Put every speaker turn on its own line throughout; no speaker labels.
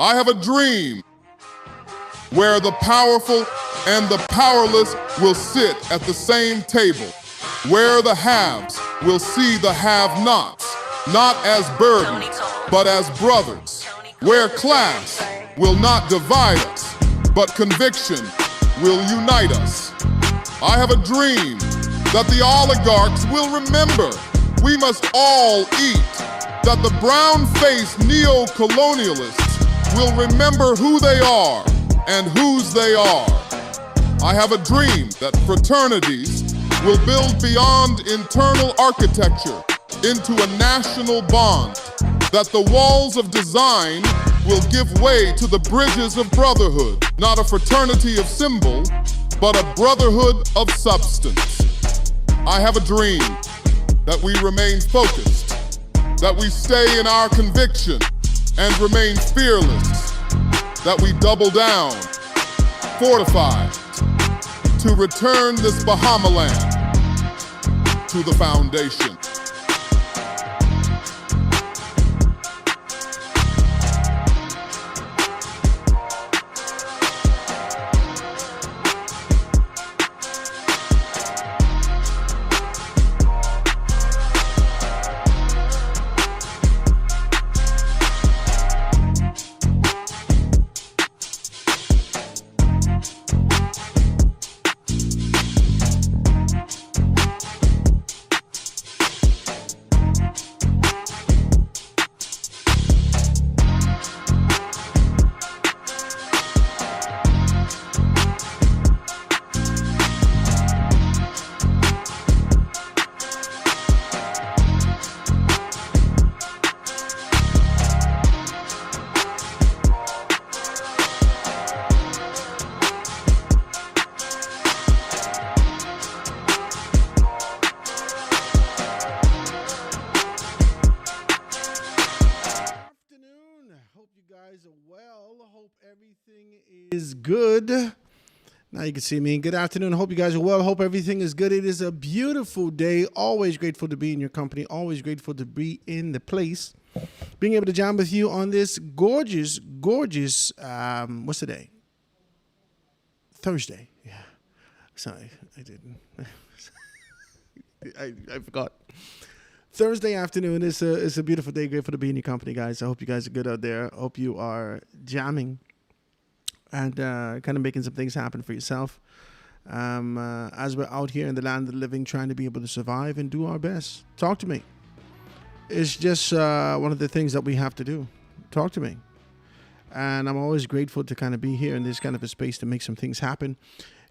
I have a dream where the powerful and the powerless will sit at the same table, where the haves will see the have-nots, not as burdens, but as brothers, where class will not divide us, but conviction will unite us. I have a dream that the oligarchs will remember we must all eat, that the brown-faced neo-colonialists will remember who they are and whose they are. I have a dream that fraternities will build beyond internal architecture into a national bond, that the walls of design will give way to the bridges of brotherhood, not a fraternity of symbol, but a brotherhood of substance. I have a dream that we remain focused, that we stay in our conviction and remain fearless, that we double down, fortified, to return this Bahamaland to the foundation.
Is good. Now you can see me. Good afternoon. Hope you guys are well. Hope everything is good. It is a beautiful day. Always grateful to be in your company. Always grateful to be in the place. Being able to jam with you on this gorgeous, what's the day? Thursday. Yeah. Sorry, I didn't. I forgot. Thursday afternoon is a beautiful day. Grateful to be in your company, guys. I hope you guys are good out there. I hope you are jamming and kind of making some things happen for yourself as we're out here in the land of the living, trying to be able to survive and do our best. Talk to me. It's just one of the things that we have to do. Talk to me. And I'm always grateful to kind of be here in this kind of a space to make some things happen.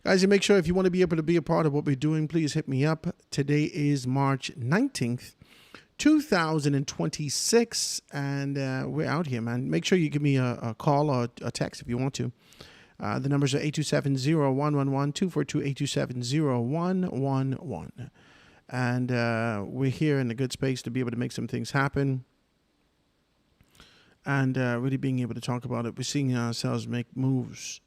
Guys, and make sure if you want to be able to be a part of what we're doing, please hit me up. Today is March 19th. 2026, and we're out here, man. Make sure you give me a call or a text if you want to. The numbers are 827-0111, 242-827-0111. And we're here in a good space to be able to make some things happen and really being able to talk about it. We're seeing ourselves make moves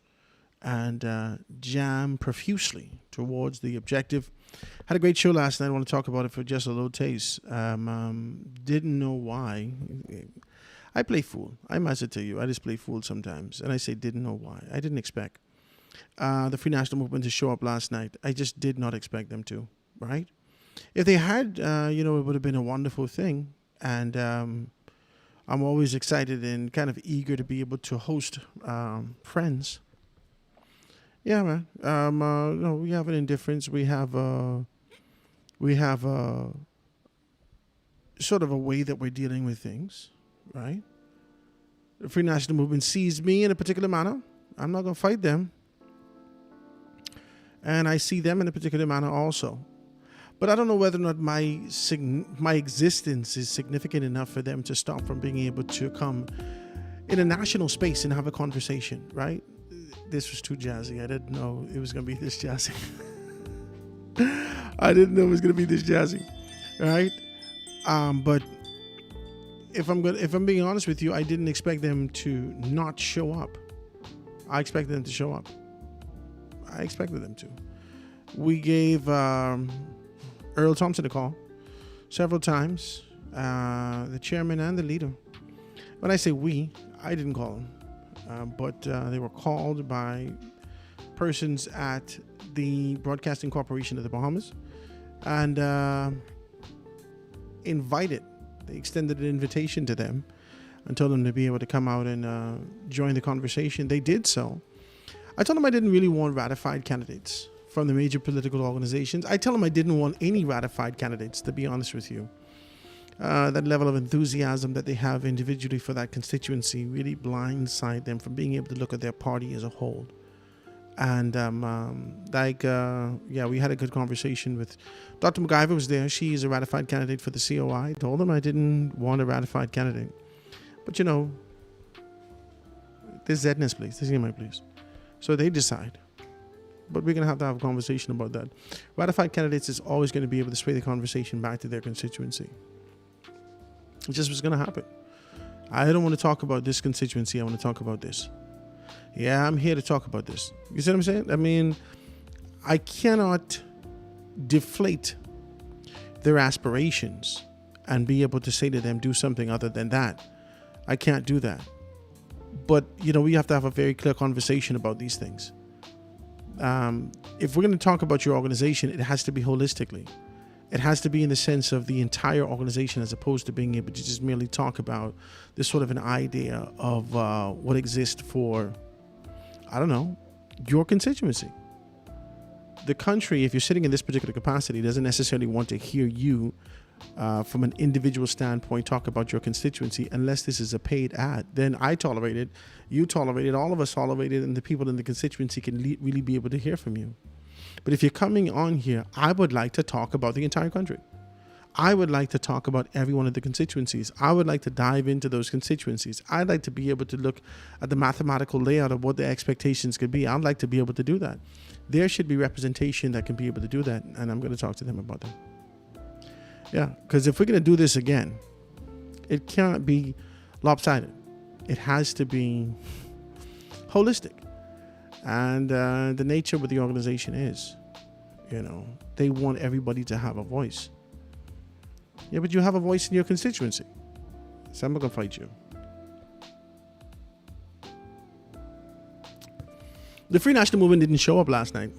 and jam profusely towards the objective. Had a great show last night. I want to talk about it for just a little taste. Didn't know why. I play fool. I must tell you, I just play fool sometimes. And I say didn't know why. I didn't expect the Free National Movement to show up last night. I just did not expect them to, right? If they had, it would have been a wonderful thing. And I'm always excited and kind of eager to be able to host friends. Yeah, man. No, we have an indifference. We have sort of a way that we're dealing with things, right? The Free National Movement sees me in a particular manner. I'm not going to fight them. And I see them in a particular manner also. But I don't know whether or not my existence is significant enough for them to stop from being able to come in a national space and have a conversation, right? This was too jazzy. I didn't know it was going to be this jazzy. I didn't know it was going to be this jazzy, right? But if I'm being honest with you, I didn't expect them to not show up. I expected them to show up. I expected them to. We gave Earl Thompson a call several times, the chairman and the leader. When I say we, I didn't call him. but they were called by persons at the Broadcasting Corporation of the Bahamas and invited. They extended an invitation to them and told them to be able to come out and join the conversation. They did so. I told them I didn't really want ratified candidates from the major political organizations. I tell them I didn't want any ratified candidates, to be honest with you. That level of enthusiasm that they have individually for that constituency really blindside them from being able to look at their party as a whole. And we had a good conversation with Dr. MacGyver was there. She's a ratified candidate for the COI. I told them I didn't want a ratified candidate. But you know, this Zedness place, this is my place. So they decide. But we're going to have a conversation about that. Ratified candidates is always going to be able to sway the conversation back to their constituency. It's just what's going to happen. I don't want to talk about this constituency. I want to talk about this. Yeah, I'm here to talk about this. You see what I'm saying? I mean, I cannot deflate their aspirations and be able to say to them, do something other than that. I can't do that. But, you know, we have to have a very clear conversation about these things. If we're going to talk about your organization, it has to be holistically. It has to be in the sense of the entire organization as opposed to being able to just merely talk about this sort of an idea of what exists for, I don't know, your constituency. The country, if you're sitting in this particular capacity, doesn't necessarily want to hear you from an individual standpoint talk about your constituency unless this is a paid ad. Then I tolerate it, you tolerate it, all of us tolerate it, and the people in the constituency can really be able to hear from you. But if you're coming on here, I would like to talk about the entire country. I would like to talk about every one of the constituencies. I would like to dive into those constituencies. I'd like to be able to look at the mathematical layout of what the expectations could be. I'd like to be able to do that. There should be representation that can be able to do that, and I'm going to talk to them about that. Yeah, because if we're going to do this again, it can't be lopsided. It has to be holistic. And the nature of what the organization is, you know, they want everybody to have a voice. Yeah, but you have a voice in your constituency. So I'm not going to fight you. The Free National Movement didn't show up last night.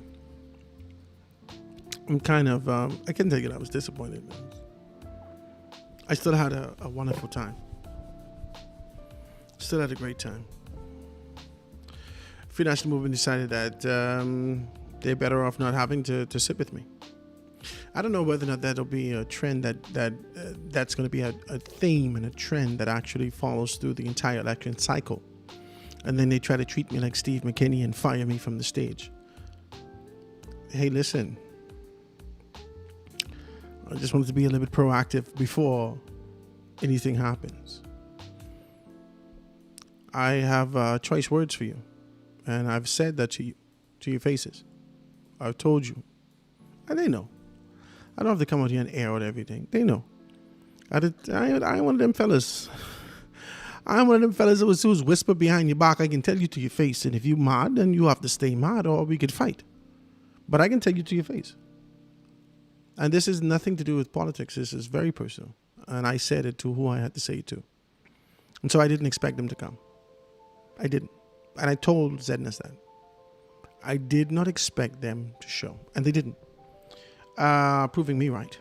I'm kind of, I can tell you that I was disappointed. I still had a wonderful time. Still had a great time. Free National Movement decided that they're better off not having to sit with me. I don't know whether or not that'll be a trend that's going to be a theme and a trend that actually follows through the entire election cycle. And then they try to treat me like Steve McKinney and fire me from the stage. Hey, listen. I just wanted to be a little bit proactive before anything happens. I have choice words for you. And I've said that to you, to your faces. I've told you. And they know. I don't have to come out here and air out everything. They know. I ain't one of them fellas. I'm one of them fellas who's whisper behind your back. I can tell you to your face. And if you mad, then you have to stay mad or we could fight. But I can tell you to your face. And this is nothing to do with politics. This is very personal. And I said it to who I had to say it to. And so I didn't expect them to come. I didn't. And I told Zedness that. I did not expect them to show. And they didn't. Proving me right.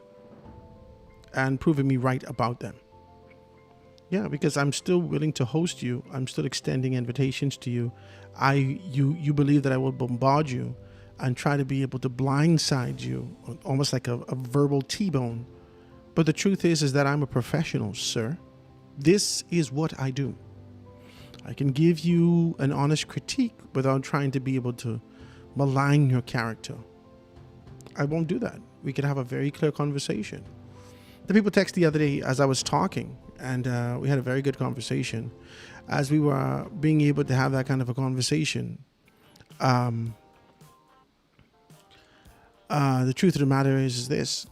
And proving me right about them. Yeah, because I'm still willing to host you. I'm still extending invitations to you. You believe that I will bombard you and try to be able to blindside you, almost like a verbal T-bone. But the truth is that I'm a professional, sir. This is what I do. I can give you an honest critique without trying to be able to malign your character. I won't do that. We could have a very clear conversation. The people texted the other day as I was talking, and we had a very good conversation. As we were being able to have that kind of a conversation, the truth of the matter is this.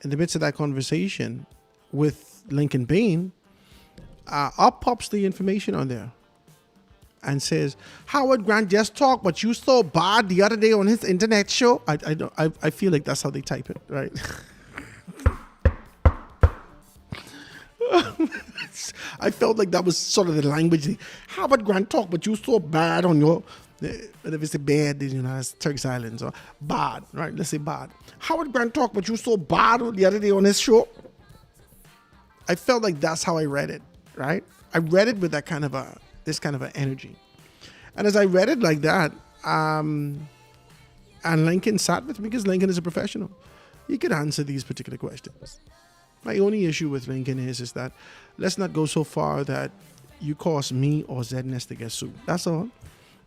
In the midst of that conversation with Lincoln Bain, up pops the information on there and says, Howard Grant just talked, but you so bad the other day on his internet show. I feel like that's how they type it, right? I felt like that was sort of the language. Harvard Grant talk, but you so bad on your, if it's a bad, it's Turks Islands, or bad, right? Let's say bad. Howard Grant talk, but you so bad the other day on this show. I felt like that's how I read it, right? I read it with that kind of this kind of an energy. And as I read it like that, and Lincoln sat with me because Lincoln is a professional. He could answer these particular questions. My only issue with Lincoln is that let's not go so far that you cause me or ZNS to get sued. That's all.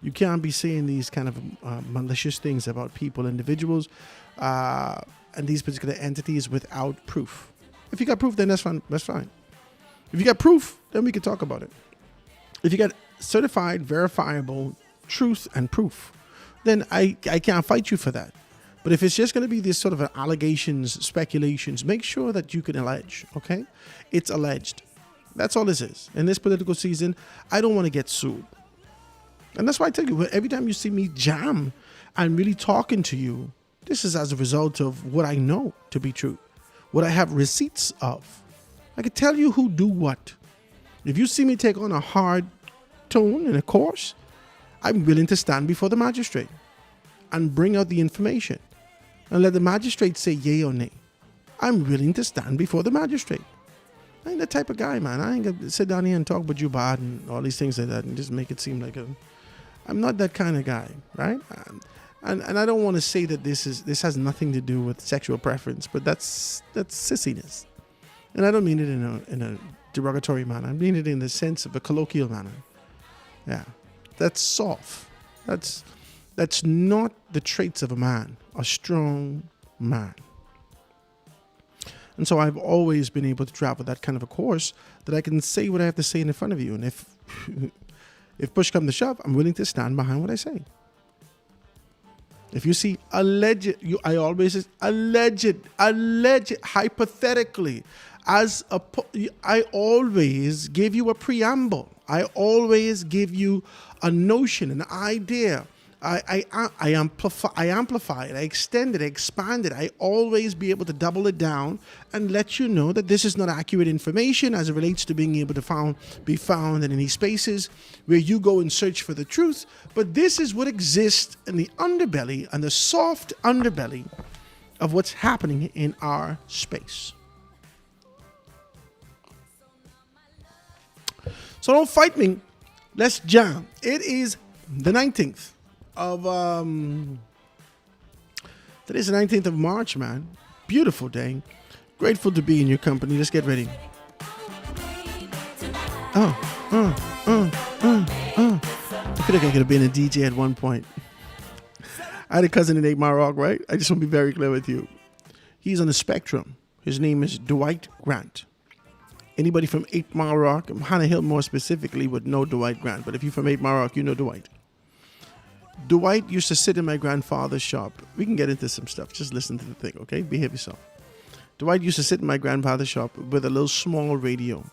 You can't be saying these kind of malicious things about people, individuals, and these particular entities without proof. If you got proof, then that's fine. That's fine. If you got proof, then we can talk about it. If you got certified, verifiable truth and proof, then I can't fight you for that. But if it's just going to be this sort of allegations, speculations, make sure that you can allege, okay? It's alleged. That's all this is. In this political season, I don't want to get sued. And that's why I tell you, every time you see me jam and really talking to you, this is as a result of what I know to be true, what I have receipts of. I can tell you who do what. If you see me take on a hard tone in a course, I'm willing to stand before the magistrate and bring out the information and let the magistrate say yay or nay. I'm willing to stand before the magistrate. I ain't that type of guy, man. I ain't gonna sit down here and talk about you bad and all these things like that and just make it seem like I'm not that kind of guy, right? And I don't want to say that this has nothing to do with sexual preference, but that's sissiness. And I don't mean it in a derogatory manner. I mean it in the sense of a colloquial manner. Yeah, that's soft. That's not the traits of a man, a strong man. And so I've always been able to travel that kind of a course that I can say what I have to say in front of you. And if push comes to shove, I'm willing to stand behind what I say. If you see alleged, I always say alleged, hypothetically, I always give you a preamble. I always give you a notion, an idea. I amplify it, I extend it, I expand it. I always be able to double it down and let you know that this is not accurate information as it relates to being able to be found in any spaces where you go and search for the truth. But this is what exists in the underbelly and the soft underbelly of what's happening in our space. So don't fight me. Let's jam. It is the 19th of today's the 19th of March, man. Beautiful day. Grateful to be in your company. Let's get ready. I feel like I could have been a DJ at one point. I had a cousin in 8 Mile Rock, right? I just want to be very clear with you. He's on the spectrum. His name is Dwight Grant. Anybody from 8 Mile Rock, Hannah Hill more specifically, would know Dwight Grant. But if you're from 8 Mile Rock, you know Dwight. Dwight used to sit in my grandfather's shop. We can get into some stuff. Just listen to the thing, okay? Behave yourself. Dwight used to sit in my grandfather's shop with a little small radio.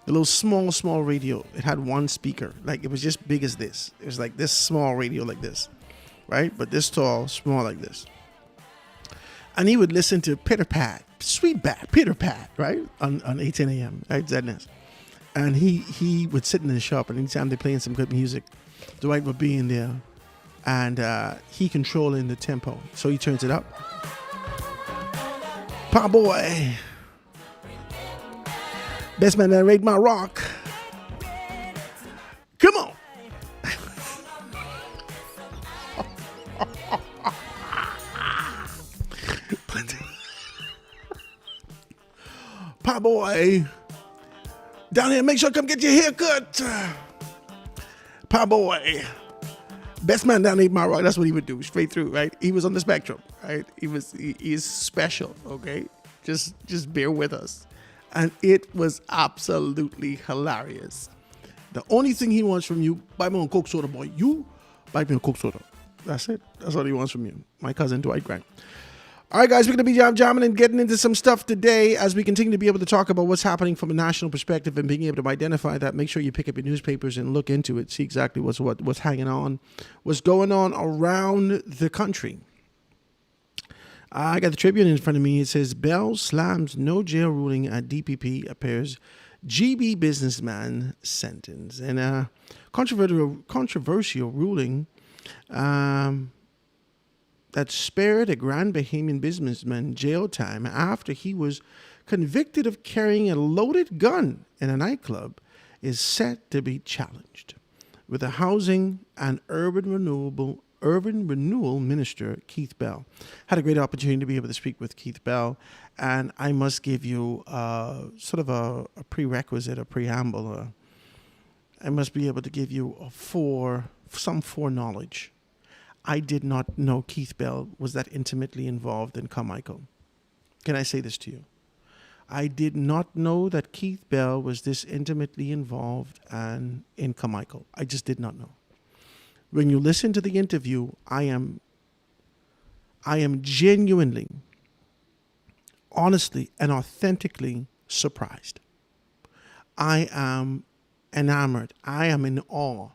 A little small radio. It had one speaker. Like, it was just big as this. It was like this small radio like this, right? But this tall, small like this. And he would listen to Pitter Pat, Sweet Bat, Pitter Pat, right? On 8:10 a.m., right? ZNS. And he would sit in the shop, and anytime they're playing some good music, Dwight would be in there. And he controlling the tempo. So he turns it up. Pa boy. Best man that raid my rock. Come on. Pa boy. Down here, make sure come get your haircut. Pa boy. Best man down 8 Mile Rock, that's what he would do, straight through, right? He was on the spectrum, right? He is special, okay? Just bear with us. And it was absolutely hilarious. The only thing he wants from you, buy me a Coke soda, boy. You buy me a Coke soda. That's it. That's all he wants from you. My cousin Dwight Grant. All right, guys, we're going to be jamming and getting into some stuff today as we continue to be able to talk about what's happening from a national perspective and being able to identify that. Make sure you pick up your newspapers and look into it, see exactly what's hanging on, what's going on around the country. I got the Tribune in front of me. It says, Bell slams no jail ruling at DPP appears GB businessman sentence. And a controversial ruling that spared a Grand Bahamian businessman jail time after he was convicted of carrying a loaded gun in a nightclub is set to be challenged, with the Housing and Urban Renewal Minister, Keith Bell. Had a great opportunity to be able to speak with Keith Bell, and I must give you sort of a prerequisite, a preamble. I must be able to give you some foreknowledge. I did not know Keith Bell was that intimately involved in Carmichael. Can I say this to you? I did not know that Keith Bell was this intimately involved in Carmichael. I just did not know. When you listen to the interview, I am genuinely, honestly, and authentically surprised. I am enamored. I am in awe.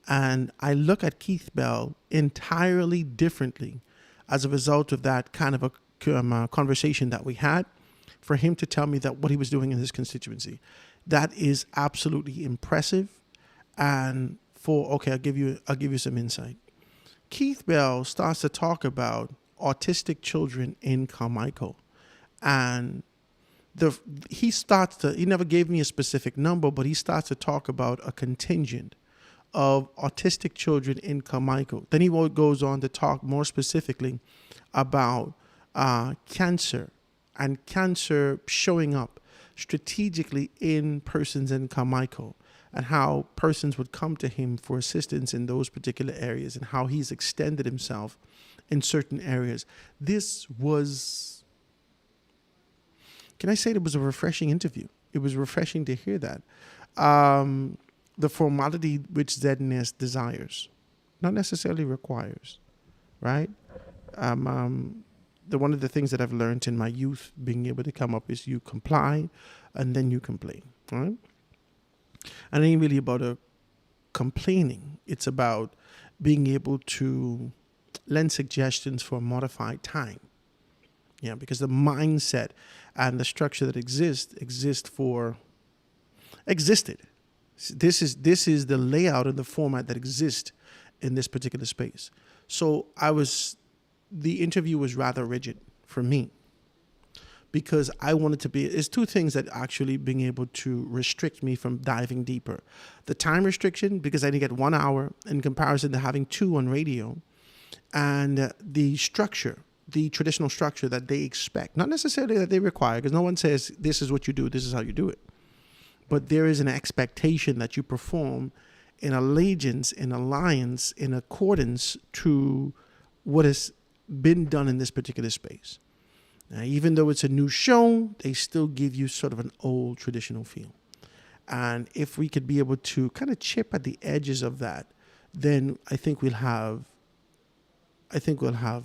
And I look at Keith Bell entirely differently as a result of that kind of a conversation that we had, for him to tell me that what he was doing in his constituency. That is absolutely impressive. And I'll give you some insight. Keith Bell starts to talk about autistic children in Carmichael. And he never gave me a specific number, but he starts to talk about a contingent of autistic children in Carmichael. Then he goes on to talk more specifically about cancer, and cancer showing up strategically in persons in Carmichael, and how persons would come to him for assistance in those particular areas, and how he's extended himself in certain areas. Can I say it was a refreshing interview? It was refreshing to hear that. The formality which ZNS desires, not necessarily requires, right? One of the things that I've learned in my youth, being able to come up, is you comply and then you complain, right? And it ain't really about complaining. It's about being able to lend suggestions for a modified time. Yeah, because the mindset and the structure that existed. This is the layout and the format that exists in this particular space. So the interview was rather rigid for me, because I wanted to it's two things that actually being able to restrict me from diving deeper. The time restriction, because I only get 1 hour in comparison to having 2 on radio, and the structure, the traditional structure that they expect, not necessarily that they require, because no one says this is what you do, this is how you do it. But there is an expectation that you perform in allegiance, in alliance, in accordance to what has been done in this particular space. Now, even though it's a new show, they still give you sort of an old traditional feel. And if we could be able to kind of chip at the edges of that, then I think we'll have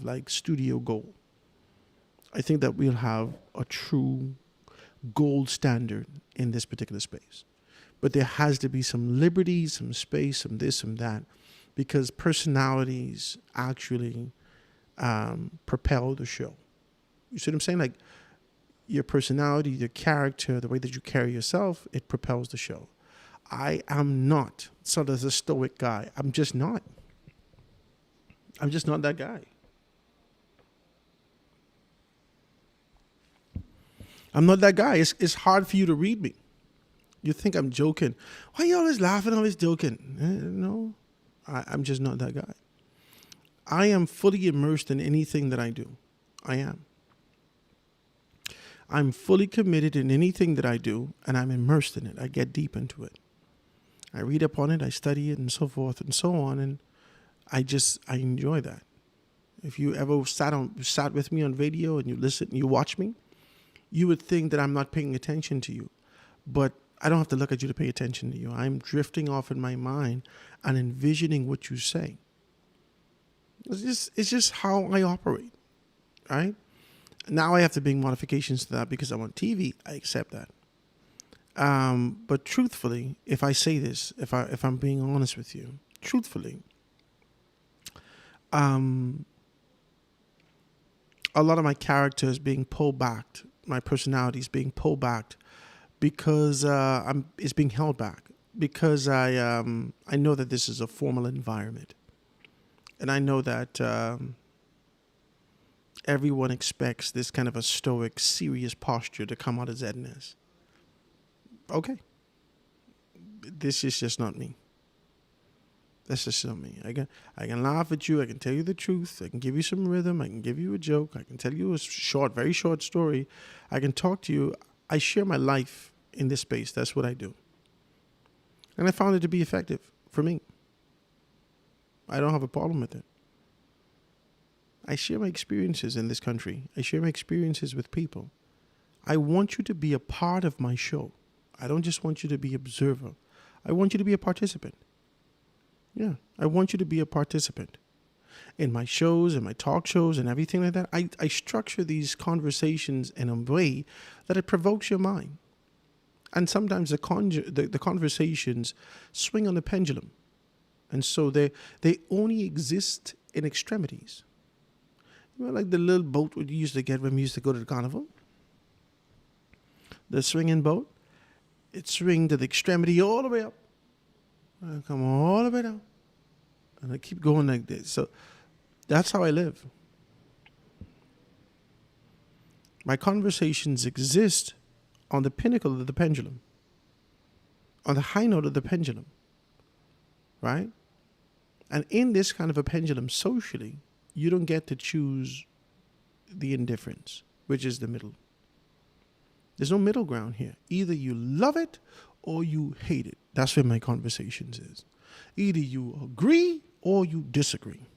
like studio gold. I think that we'll have a true gold standard in this particular space. But there has to be some liberty, some space, some this, some that, because personalities actually propel the show. You see what I'm saying? Like, your personality, your character, the way that you carry yourself, it propels the show. I am not sort of the stoic guy. I'm just not that guy. I'm not that guy. It's hard for you to read me. You think I'm joking. Why are you always laughing, always joking? No, I'm just not that guy. I am fully immersed in anything that I do. I am. I'm fully committed in anything that I do, and I'm immersed in it. I get deep into it. I read up on it, I study it, and so forth and so on, and I enjoy that. If you ever sat with me on video and you listen, you watch me, you would think that I'm not paying attention to you. But I don't have to look at you to pay attention to you. I'm drifting off in my mind and envisioning what you say. It's just how I operate, right? Now I have to bring modifications to that because I'm on TV. I accept that. But truthfully, if I say this, if I'm being honest with you, truthfully, a lot of my character is being pulled back, my personality is being pulled back because it's being held back because I know that this is a formal environment, and I know that everyone expects this kind of a stoic, serious posture to come out of Zedness. Okay, this is just not me. That's just not me. I can laugh at you. I can tell you the truth. I can give you some rhythm. I can give you a joke. I can tell you a short, very short story. I can talk to you. I share my life in this space. That's what I do. And I found it to be effective for me. I don't have a problem with it. I share my experiences in this country. I share my experiences with people. I want you to be a part of my show. I don't just want you to be an observer. I want you to be a participant. Yeah, I want you to be a participant. In my shows and my talk shows and everything like that, I structure these conversations in a way that it provokes your mind. And sometimes the conversations swing on the pendulum. And so they only exist in extremities. You know, like the little boat we used to get when we used to go to the carnival? The swinging boat. It swing to the extremity all the way up. I come all the way down. And I keep going like this. So that's how I live. My conversations exist on the pinnacle of the pendulum. On the high note of the pendulum. Right? And in this kind of a pendulum socially, you don't get to choose the indifference, which is the middle. There's no middle ground here. Either you love it or you hate it. That's where my conversations is. Either you agree or you disagree.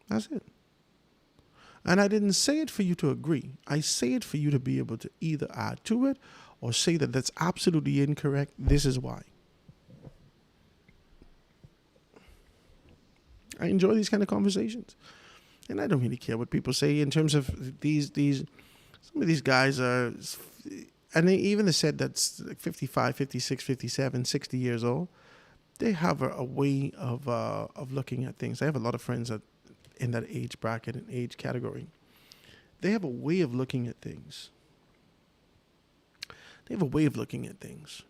That's it. And I didn't say it for you to agree. I say it for you to be able to either add to it or say that that's absolutely incorrect. This is why. I enjoy these kind of conversations. And I don't really care what people say in terms of some of these guys are, and even they said that's like 55, 56, 57, 60 years old. They have a way of looking at things. I have a lot of friends in that age bracket and age category. They have a way of looking at things. They have a way of looking at things.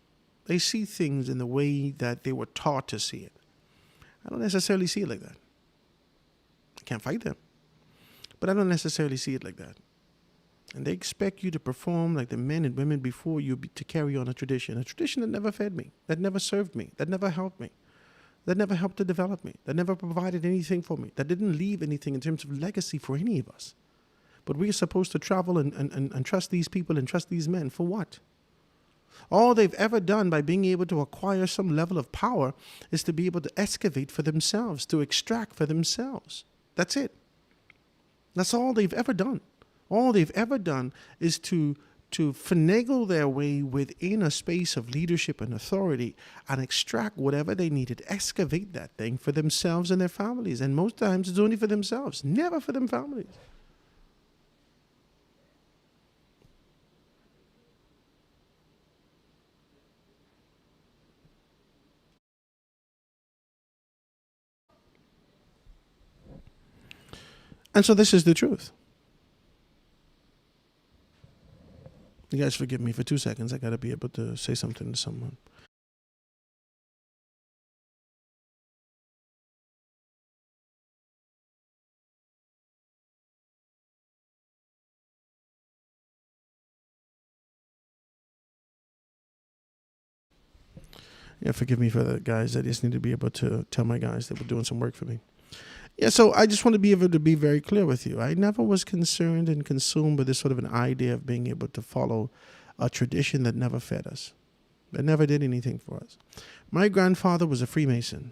They see things in the way that they were taught to see it. I don't necessarily see it like that. I can't fight them. But I don't necessarily see it like that. And they expect you to perform like the men and women before you to carry on a tradition that never fed me, that never served me, that never helped me, that never helped to develop me, that never provided anything for me, that didn't leave anything in terms of legacy for any of us. But we are supposed to travel and trust these people and trust these men for what? All they've ever done by being able to acquire some level of power is to be able to excavate for themselves, to extract for themselves. That's it. That's all they've ever done. All they've ever done is to finagle their way within a space of leadership and authority and extract whatever they needed, excavate that thing for themselves and their families. And most times it's only for themselves, never for them families. And so this is the truth. You guys forgive me for 2 seconds. I got to be able to say something to someone. Yeah, forgive me for that, guys. I just need to be able to tell my guys that we're doing some work for me. Yeah, so I just want to be able to be very clear with you. I never was concerned and consumed with this sort of an idea of being able to follow a tradition that never fed us, that never did anything for us. My grandfather was a Freemason.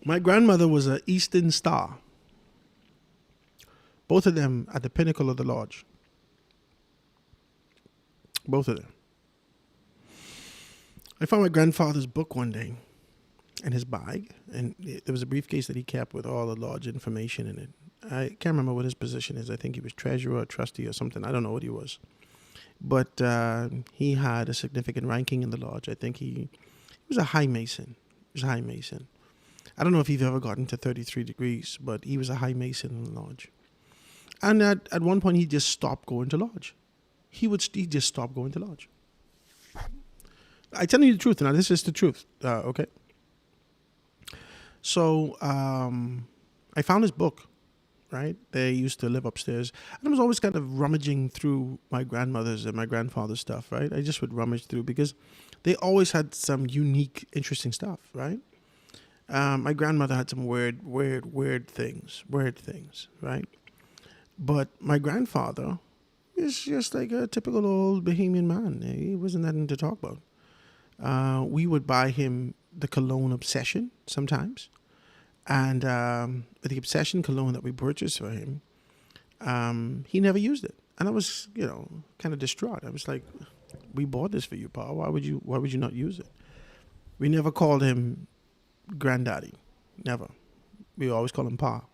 My grandmother was an Eastern Star. Both of them at the pinnacle of the lodge. Both of them. I found my grandfather's book one day in his bag, and there was a briefcase that he kept with all the lodge information in it. I can't remember what his position is. I think he was treasurer or trustee or something. I don't know what he was. But he had a significant ranking in the lodge. I think he was a high Mason. was a high Mason. I don't know if he'd ever gotten to 33 degrees, but he was a high Mason in the lodge. And at one point, he just stopped going to lodge. He just stopped going to lodge. I tell you the truth now. This is the truth. Okay. So I found his book. Right, they used to live upstairs, and I was always kind of rummaging through my grandmother's and my grandfather's stuff. Right, I just would rummage through because they always had some unique, interesting stuff. Right, my grandmother had some weird things. Right, but my grandfather is just like a typical old Bahamian man. He wasn't nothing to talk about. We would buy him the cologne Obsession sometimes. And the Obsession cologne that we purchased for him, he never used it. And I was, kind of distraught. I was like, we bought this for you, Pa. Why would you not use it? We never called him Granddaddy. Never. We always called him Pa.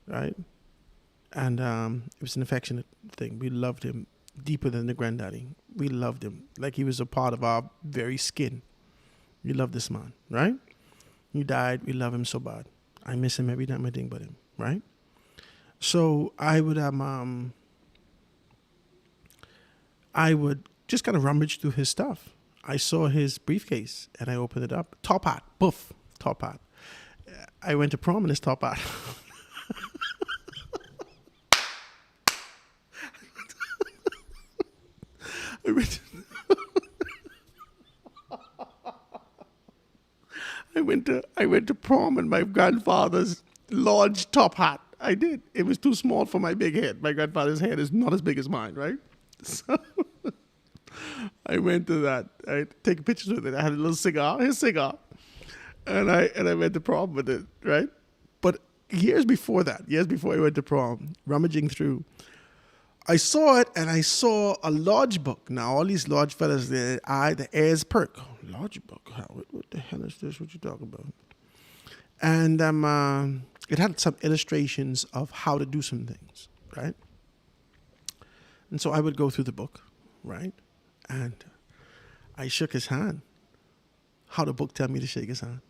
Right? And it was an affectionate thing. We loved him deeper than the Granddaddy. We loved him like he was a part of our very skin. We loved this man. Right? He died. We love him so bad. I miss him every time I think about him, right? So I would just kind of rummage through his stuff. I saw his briefcase and I opened it up. Top hat, poof, top hat. I went to prom in his top hat. I went to prom in my grandfather's large top hat. I did. It was too small for my big head. My grandfather's head is not as big as mine, right? So I went to that. I take pictures with it. I had a little cigar, his cigar, and I went to prom with it, right? But years before I went to prom, rummaging through, I saw it, and I saw a lodge book. Now, all these lodge fellas, the ears perk. Oh, lodge book? What the hell is this? What you talking about? And it had some illustrations of how to do some things, right? And so I would go through the book, right? And I shook his hand. How the book tell me to shake his hand?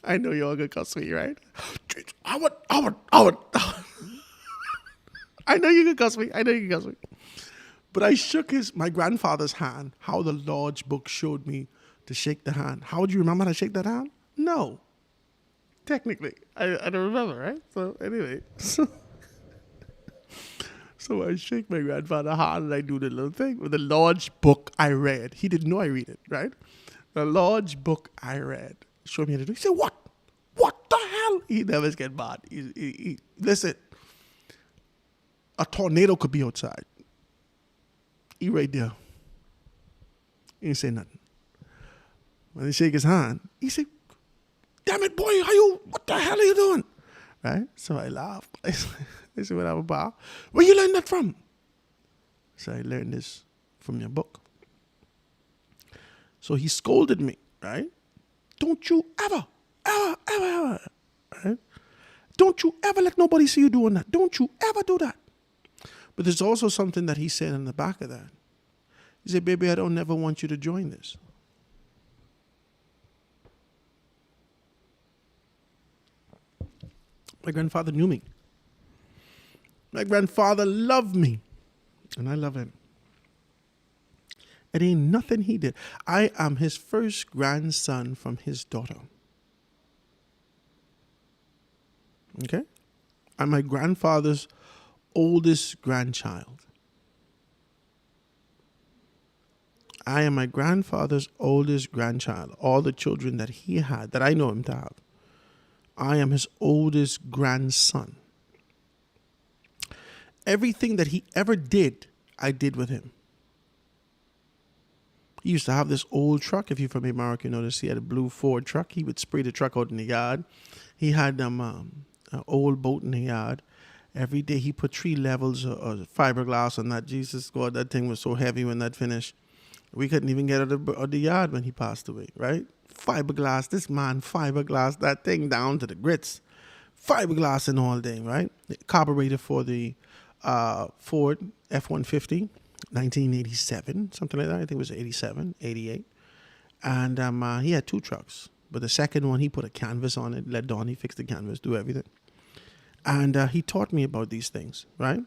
I know you're gonna cuss me, right? I would. I know you can cuss me. But I shook my grandfather's hand, how the lodge book showed me to shake the hand. How would you remember how to shake that hand? No. Technically. I don't remember, right? So anyway. So I shake my grandfather's hand and I do the little thing with the lodge book I read. He didn't know I read it, right? The lodge book I read showed me how to do it. He said, what? What the hell? He never get mad. Listen, a tornado could be outside. He right there. He didn't say nothing. When he shake his hand, he said, damn it, boy, what the hell are you doing? Right? So I laughed. I said, whatever, Bob. Where you learn that from? So I learned this from your book. So he scolded me, right? Don't you ever, right? Don't you ever let nobody see you doing that. Don't you ever do that. But there's also something that he said in the back of that. He said, baby, I don't never want you to join this. My grandfather knew me. My grandfather loved me. And I love him. It ain't nothing he did. I am his first grandson from his daughter. Okay? I'm my grandfather's oldest grandchild. I am my grandfather's oldest grandchild. All the children that he had, that I know him to have. I am his oldest grandson. Everything that he ever did, I did with him. He used to have this old truck. If you're from America, you notice he had a blue Ford truck. He would spray the truck out in the yard. He had an old boat in the yard. Every day he put 3 levels of fiberglass on that. Jesus God, that thing was so heavy when that finished. We couldn't even get out of the yard when he passed away, right? Fiberglass, this man fiberglass that thing down to the grits. Fiberglass and all day, right? The carburetor for the Ford F-150 1987, something like that. I think it was 87, 88. And he had 2 trucks. But the second one, he put a canvas on it, let Donnie fix the canvas, do everything. And he taught me about these things, right?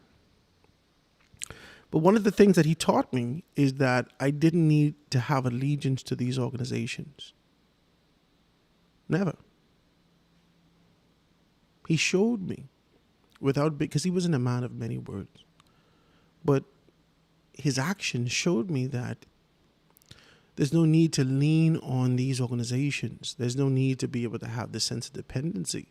But one of the things that he taught me is that I didn't need to have allegiance to these organizations. Never. He showed me because he wasn't a man of many words. But his actions showed me that there's no need to lean on these organizations. There's no need to be able to have this sense of dependency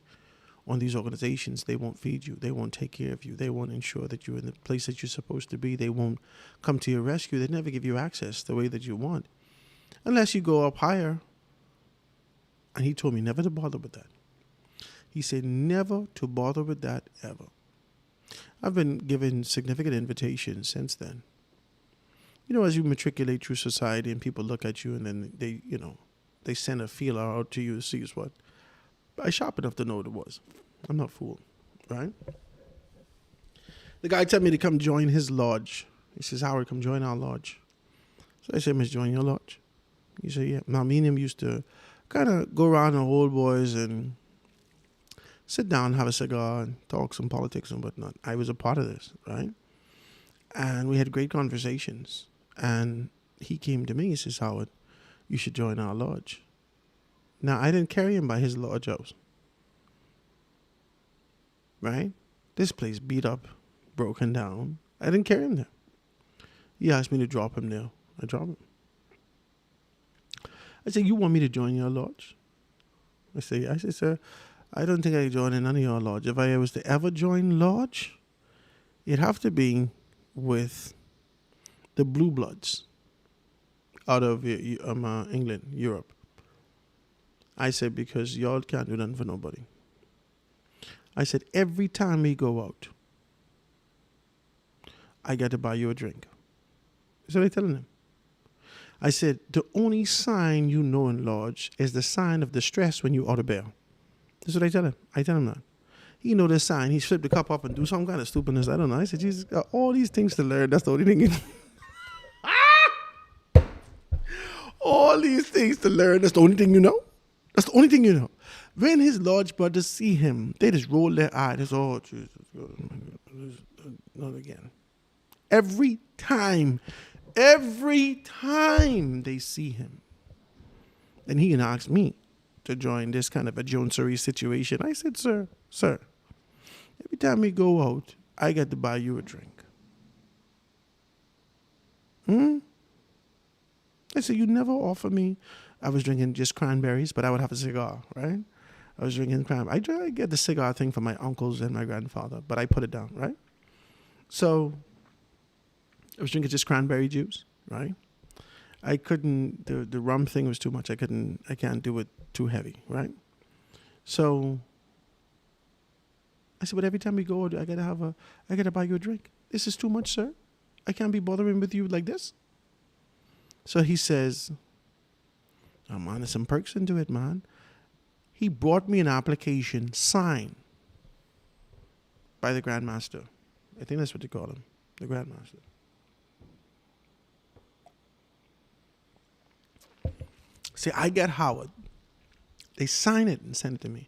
on these organizations. They won't feed you. They won't take care of you. They won't ensure that you're in the place that you're supposed to be. They won't come to your rescue. They never give you access the way that you want, unless you go up higher. And he told me never to bother with that. He said never to bother with that ever. I've been given significant invitations since then. You know, as you matriculate through society and people look at you and then they send a feeler out to you to see what. I sharp enough to know what it was. I'm not fooled, right? The guy told me to come join his lodge. He says, Howard, come join our lodge. So I said, Must join your lodge? He said, yeah. Now, me and him used to kind of go around the old boys and sit down, have a cigar, and talk some politics and whatnot. I was a part of this, right? And we had great conversations. And he came to me, he says, Howard, you should join our lodge. Now, I didn't carry him by his lodge house. Right? This place beat up, broken down. I didn't carry him there. He asked me to drop him there. I dropped him. I said, you want me to join your lodge? I said, sir, I don't think I can join in none of your lodge. If I was to ever join lodge, it'd have to be with the Blue Bloods out of England, Europe. I said, because y'all can't do nothing for nobody. I said, every time we go out, I got to buy you a drink. That's what I telling him. I said, the only sign you know in lodge is the sign of distress when you out of bail. That's what I tell him. I tell him that. He know the sign. He flip the cup up and do some kind of stupidness. I don't know. I said, Jesus, got all these things to learn. That's the only thing you know. All these things to learn. That's the only thing you know. That's the only thing you know. When his lodge brothers see him, they just roll their eyes. Oh, Jesus. Not again. Every time they see him. And he can ask me to join this kind of a Jonesery situation. I said, sir, every time we go out, I got to buy you a drink. I said, you never offer me. I was drinking just cranberries, but I would have a cigar, right? I was drinking cranberries. I try to get the cigar thing from my uncles and my grandfather, but I put it down, right? So I was drinking just cranberry juice, right? I couldn't, the rum thing was too much. I can't do it too heavy, right? So I said, but every time we go, I gotta buy you a drink. This is too much, sir. I can't be bothering with you like this. So he says, oh man, there's some perks into it, man. He brought me an application signed by the Grandmaster. I think that's what they call him, the Grandmaster. Say, I got Howard. They sign it and send it to me.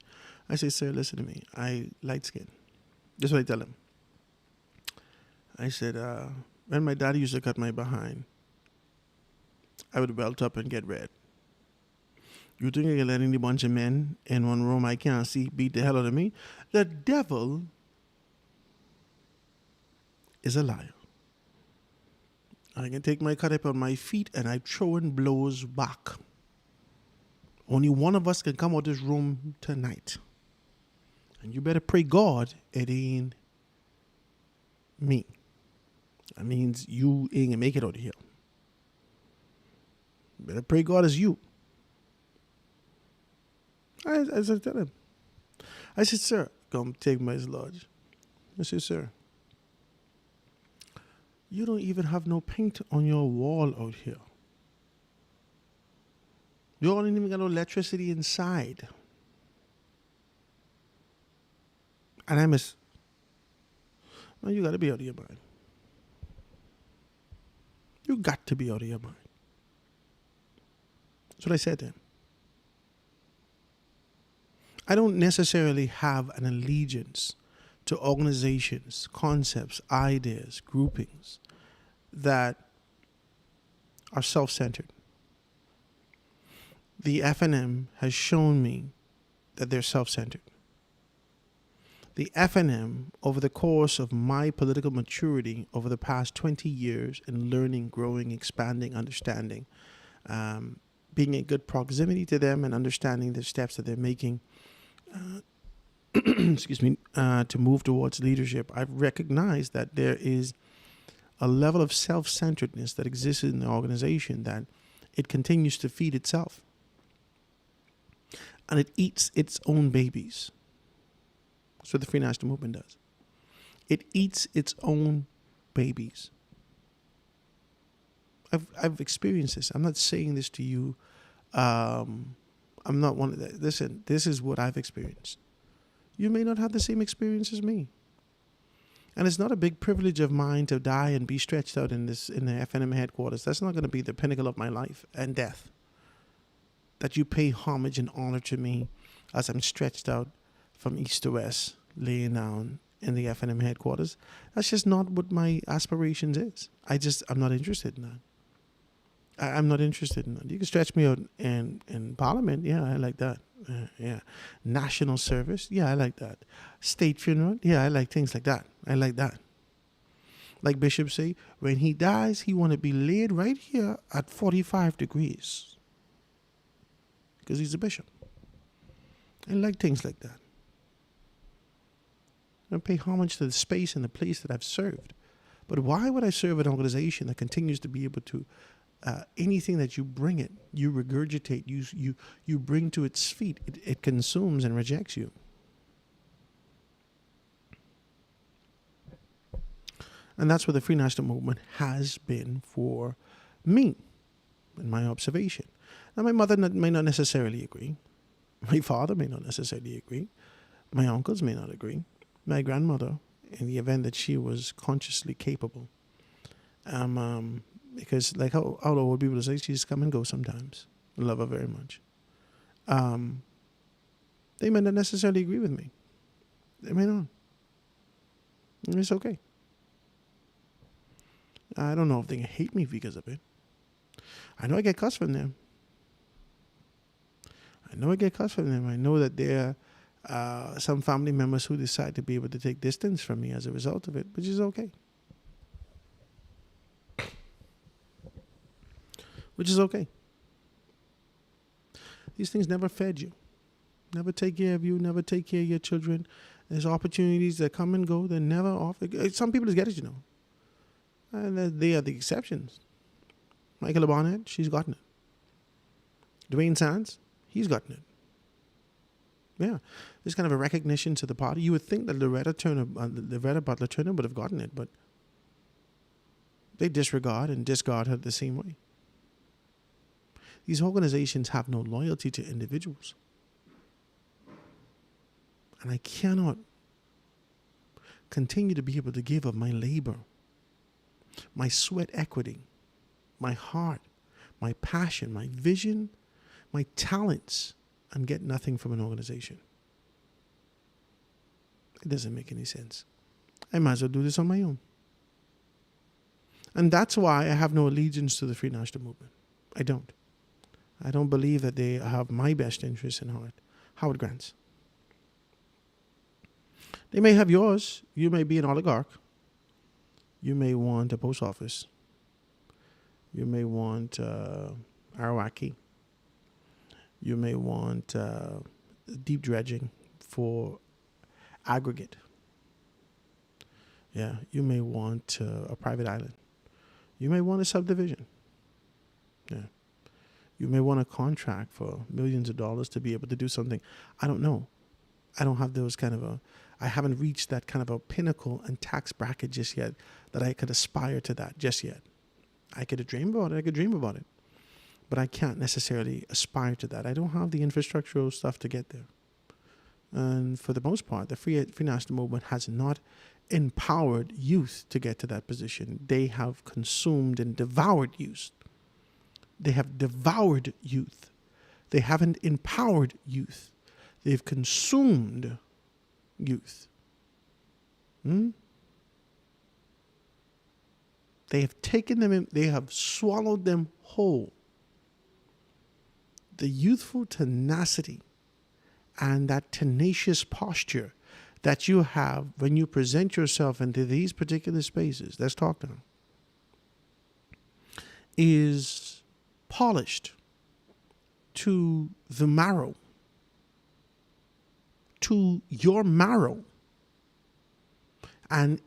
I say, sir, listen to me. I light skin. That's what I tell him. I said, when my daddy used to cut my behind, I would welt up and get red. You think I can let any bunch of men in one room I can't see beat the hell out of me? The devil is a liar. I can take my cut up on my feet and I throw in blows back. Only one of us can come out of this room tonight. And you better pray God it ain't me. That means you ain't gonna make it out of here. You better pray God is you. I said, tell him. I said, sir, come take my lodge. I said, sir, you don't even have no paint on your wall out here. You don't even got no electricity inside. And I miss, well, you got to be out of your mind. You got to be out of your mind. That's what I said to him. I don't necessarily have an allegiance to organizations, concepts, ideas, groupings that are self-centered. The FNM has shown me that they're self-centered. The FNM, over the course of my political maturity over the past 20 years in learning, growing, expanding, understanding, being in good proximity to them and understanding the steps that they're making, to move towards leadership, I've recognized that there is a level of self-centeredness that exists in the organization, that it continues to feed itself. And it eats its own babies. That's what the Free National Movement does. It eats its own babies. I've experienced this. I'm not saying this to you. I'm not one of that. Listen, this is what I've experienced. You may not have the same experience as me. And it's not a big privilege of mine to die and be stretched out in the FNM headquarters. That's not going to be the pinnacle of my life and death. That you pay homage and honor to me as I'm stretched out from east to west, laying down in the FNM headquarters. That's just not what my aspirations is. I'm not interested in that. I'm not interested in that. You can stretch me out in Parliament. Yeah, I like that. Yeah. National service. Yeah, I like that. State funeral. Yeah, I like things like that. I like that. Like Bishop say, when he dies, he want to be laid right here at 45 degrees. Because he's a bishop. I like things like that. I pay homage to the space and the place that I've served. But why would I serve an organization that continues to be able to, anything that you bring it, you regurgitate, you bring to its feet, it consumes and rejects you. And that's what the Free National Movement has been for me, in my observation. Now, my mother may not necessarily agree. My father may not necessarily agree. My uncles may not agree. My grandmother, in the event that she was consciously capable, because like how old people say, she just come and go sometimes. I love her very much. They may not necessarily agree with me. They may not. And it's okay. I don't know if they hate me because of it. I know I get cussed from them. I know that there are some family members who decide to be able to take distance from me as a result of it, which is okay. Which is okay. These things never fed you. Never take care of you, never take care of your children. There's opportunities that come and go. They're never off. Some people just get it, And they are the exceptions. Michael Barnett, she's gotten it. Dwayne Sands, he's gotten it. Yeah. There's kind of a recognition to the party. You would think that Loretta Butler Turner would have gotten it, but they disregard and discard her the same way. These organizations have no loyalty to individuals. And I cannot continue to be able to give of my labor, my sweat equity, my heart, my passion, my vision, my talents, and get nothing from an organization. It doesn't make any sense. I might as well do this on my own. And that's why I have no allegiance to the Free National Movement. I don't. I don't believe that they have my best interests in heart. Howard Grant's. They may have yours. You may be an oligarch. You may want a post office. You may want Arawaki. You may want deep dredging for aggregate. Yeah, you may want a private island. You may want a subdivision. Yeah. You may want a contract for millions of dollars to be able to do something. I don't know. I don't have those I haven't reached that kind of a pinnacle and tax bracket just yet that I could aspire to that just yet. I could dream about it. But I can't necessarily aspire to that. I don't have the infrastructural stuff to get there. And for the most part, the Free National Movement has not empowered youth to get to that position. They have consumed and devoured youth. They have devoured youth. They haven't empowered youth. They've consumed youth. They have taken them in, they have swallowed them whole. The youthful tenacity and that tenacious posture that you have when you present yourself into these particular spaces, let's talk now, is polished to the marrow, to your marrow. And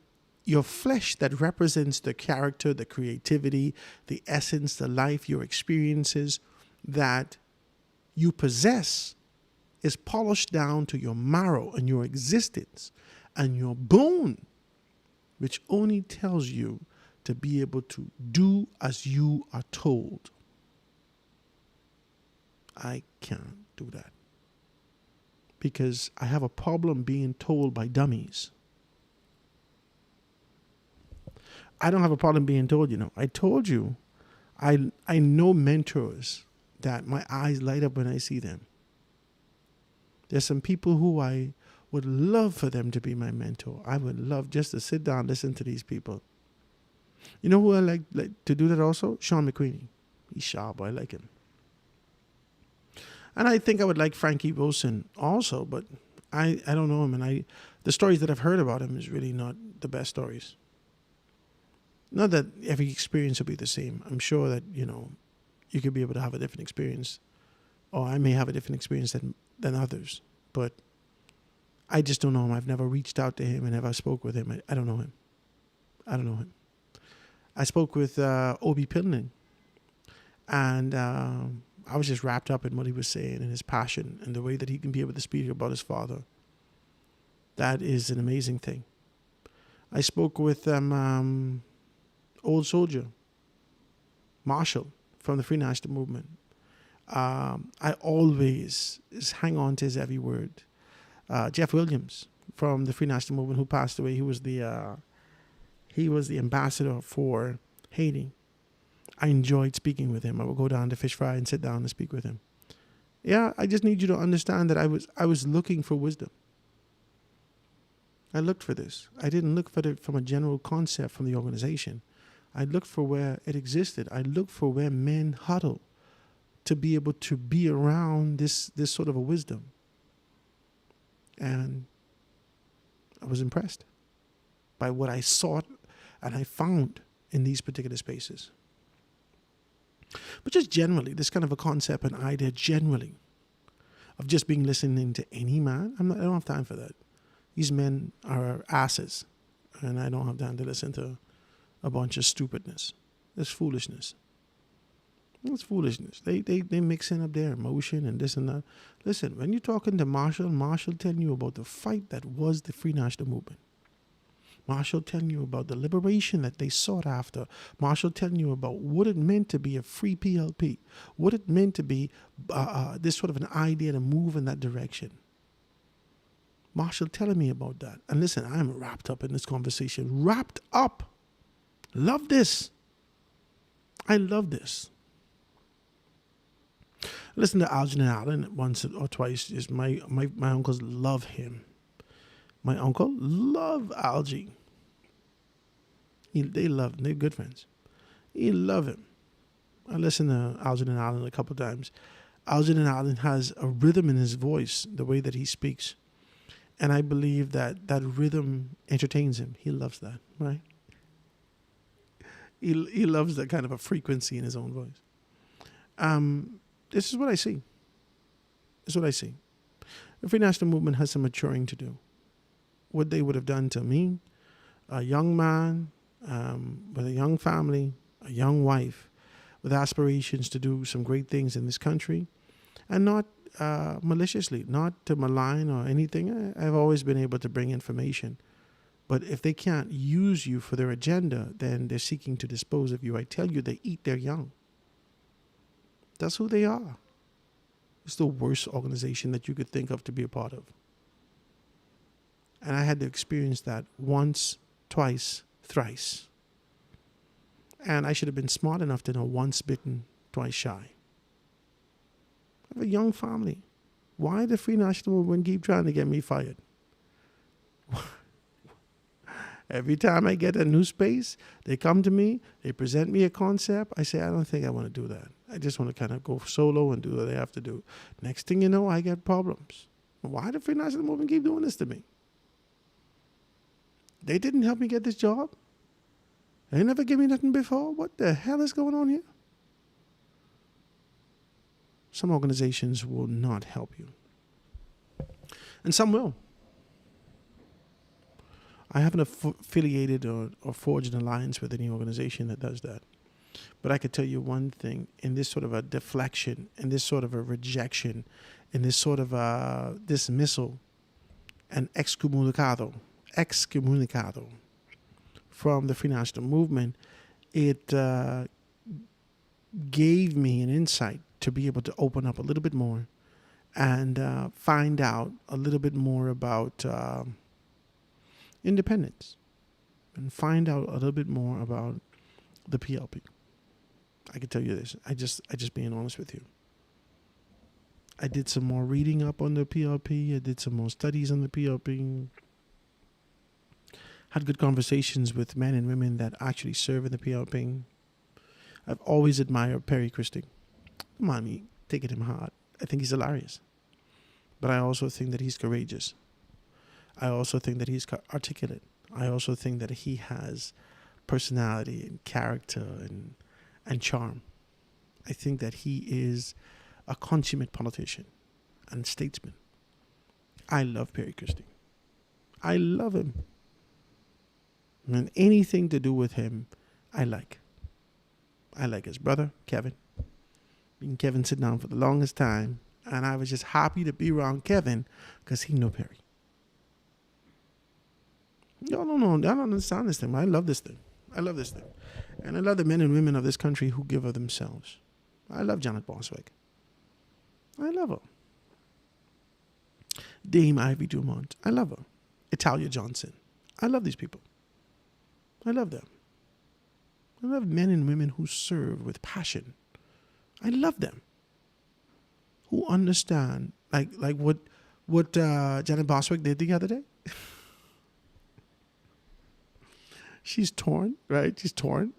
your flesh that represents the character, the creativity, the essence, the life, your experiences that you possess is polished down to your marrow and your existence and your bone, which only tells you to be able to do as you are told. I can't do that because I have a problem being told by dummies. I don't have a problem being told, I told you, I know mentors that my eyes light up when I see them. There's some people who I would love for them to be my mentor. I would love just to sit down, listen to these people. You know who I like to do that also? Sean McQueenie. He's sharp. I like him. And I think I would like Frankie Wilson also, but I don't know him. And the stories that I've heard about him is really not the best stories. Not that every experience will be the same. I'm sure that, you could be able to have a different experience, or I may have a different experience than others. But I just don't know him. I've never reached out to him and never spoke with him. I don't know him. I spoke with Obi Pillman, and I was just wrapped up in what he was saying and his passion and the way that he can be able to speak about his father. That is an amazing thing. I spoke with Old Soldier, Marshall from the Free National Movement. I always hang on to his every word. Jeff Williams from the Free National Movement, who passed away, he was the ambassador for Haiti. I enjoyed speaking with him. I would go down to Fish Fry and sit down and speak with him. Yeah, I just need you to understand that I was looking for wisdom. I looked for this. I didn't look for it from a general concept from the organization. I looked for where it existed. I looked for where men huddle to be able to be around this sort of a wisdom. And I was impressed by what I sought and I found in these particular spaces. But just generally, this kind of a concept and idea generally of just being listening to any man, I don't have time for that. These men are asses, and I don't have time to listen to a bunch of stupidness. It's foolishness. It's foolishness. They mixing up their emotion and this and that. Listen, when you're talking to Marshall telling you about the fight that was the Free National Movement. Marshall telling you about the liberation that they sought after. Marshall telling you about what it meant to be a free PLP. What it meant to be this sort of an idea to move in that direction. Marshall telling me about that. And listen, I'm wrapped up in this conversation. Wrapped up. Love this. I love this. Listen to Algernon Allen once or twice. Just my uncles love him. My uncle love Algie. They love him. They're good friends. He love him. I listened to Algernon Allen a couple of times. Algernon Allen has a rhythm in his voice, the way that he speaks. And I believe that rhythm entertains him. He loves that, right? He loves that kind of a frequency in his own voice. This is what I see. This is what I see. The Free National Movement has some maturing to do. What they would have done to me, a young man with a young family, a young wife, with aspirations to do some great things in this country, and not maliciously, not to malign or anything. I've always been able to bring information. But if they can't use you for their agenda, then they're seeking to dispose of you. I tell you, they eat their young. That's who they are. It's the worst organization that you could think of to be a part of. And I had to experience that once, twice, thrice. And I should have been smart enough to know once bitten, twice shy. I have a young family. Why the Free National Movement keep trying to get me fired? Every time I get a new space, they come to me, they present me a concept. I say, I don't think I want to do that. I just want to kind of go solo and do what they have to do. Next thing you know, I get problems. Why the Free National Movement keep doing this to me? They didn't help me get this job. They never gave me nothing before. What the hell is going on here? Some organizations will not help you. And some will. I haven't affiliated or forged an alliance with any organization that does that. But I could tell you one thing. In this sort of a deflection, in this sort of a rejection, in this sort of a dismissal and excommunicado from the Free National Movement, it gave me an insight to be able to open up a little bit more and find out a little bit more about independence and find out a little bit more about the PLP. I can tell you this. I just being honest with you. I did some more reading up on the PLP. I did some more studies on the PLP. Had good conversations with men and women that actually serve in the PLP. I've always admired Perry Christie. Don't mind me taking him hard. I think he's hilarious. But I also think that he's courageous. I also think that he's articulate. I also think that he has personality and character and charm. I think that he is a consummate politician and statesman. I love Perry Christie. I love him. And anything to do with him, I like. I like his brother, Kevin. Me and Kevin sit down for the longest time, and I was just happy to be around Kevin because he knew Perry. No, I don't understand this thing. I love this thing. And I love the men and women of this country who give of themselves. I love Janet Boswick. I love her. Dame Ivy Dumont. I love her. Italia Johnson. I love these people. I love them. I love men and women who serve with passion. I love them. Who understand, like what Janet Boswick did the other day. She's torn, right? She's torn.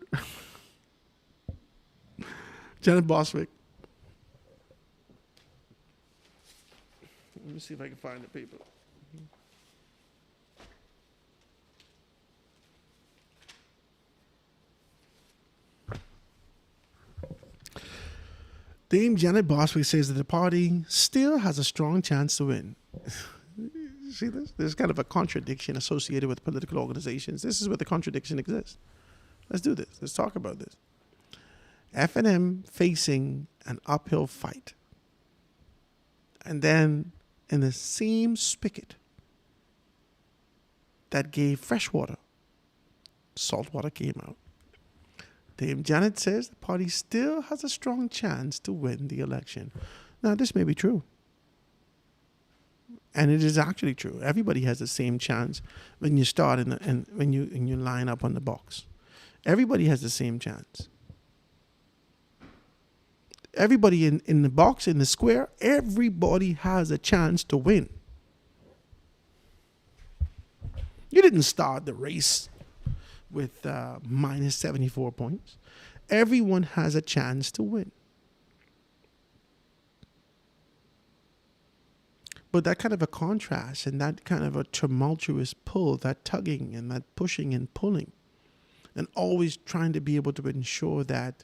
Janet Boswick. Let me see if I can find the paper. Dame Janet Boswick says that the party still has a strong chance to win. See this? There's kind of a contradiction associated with political organizations. This is where the contradiction exists. Let's do this. Let's talk about this. F&M facing an uphill fight. And then in the same spigot that gave fresh water, salt water came out. Dame Janet says the party still has a strong chance to win the election. Now, this may be true. And it is actually true. Everybody has the same chance when you start and when you line up on the box. Everybody has the same chance. Everybody in the box, in the square, everybody has a chance to win. You didn't start the race with minus 74 points. Everyone has a chance to win. But that kind of a contrast and that kind of a tumultuous pull, that tugging and that pushing and pulling, and always trying to be able to ensure that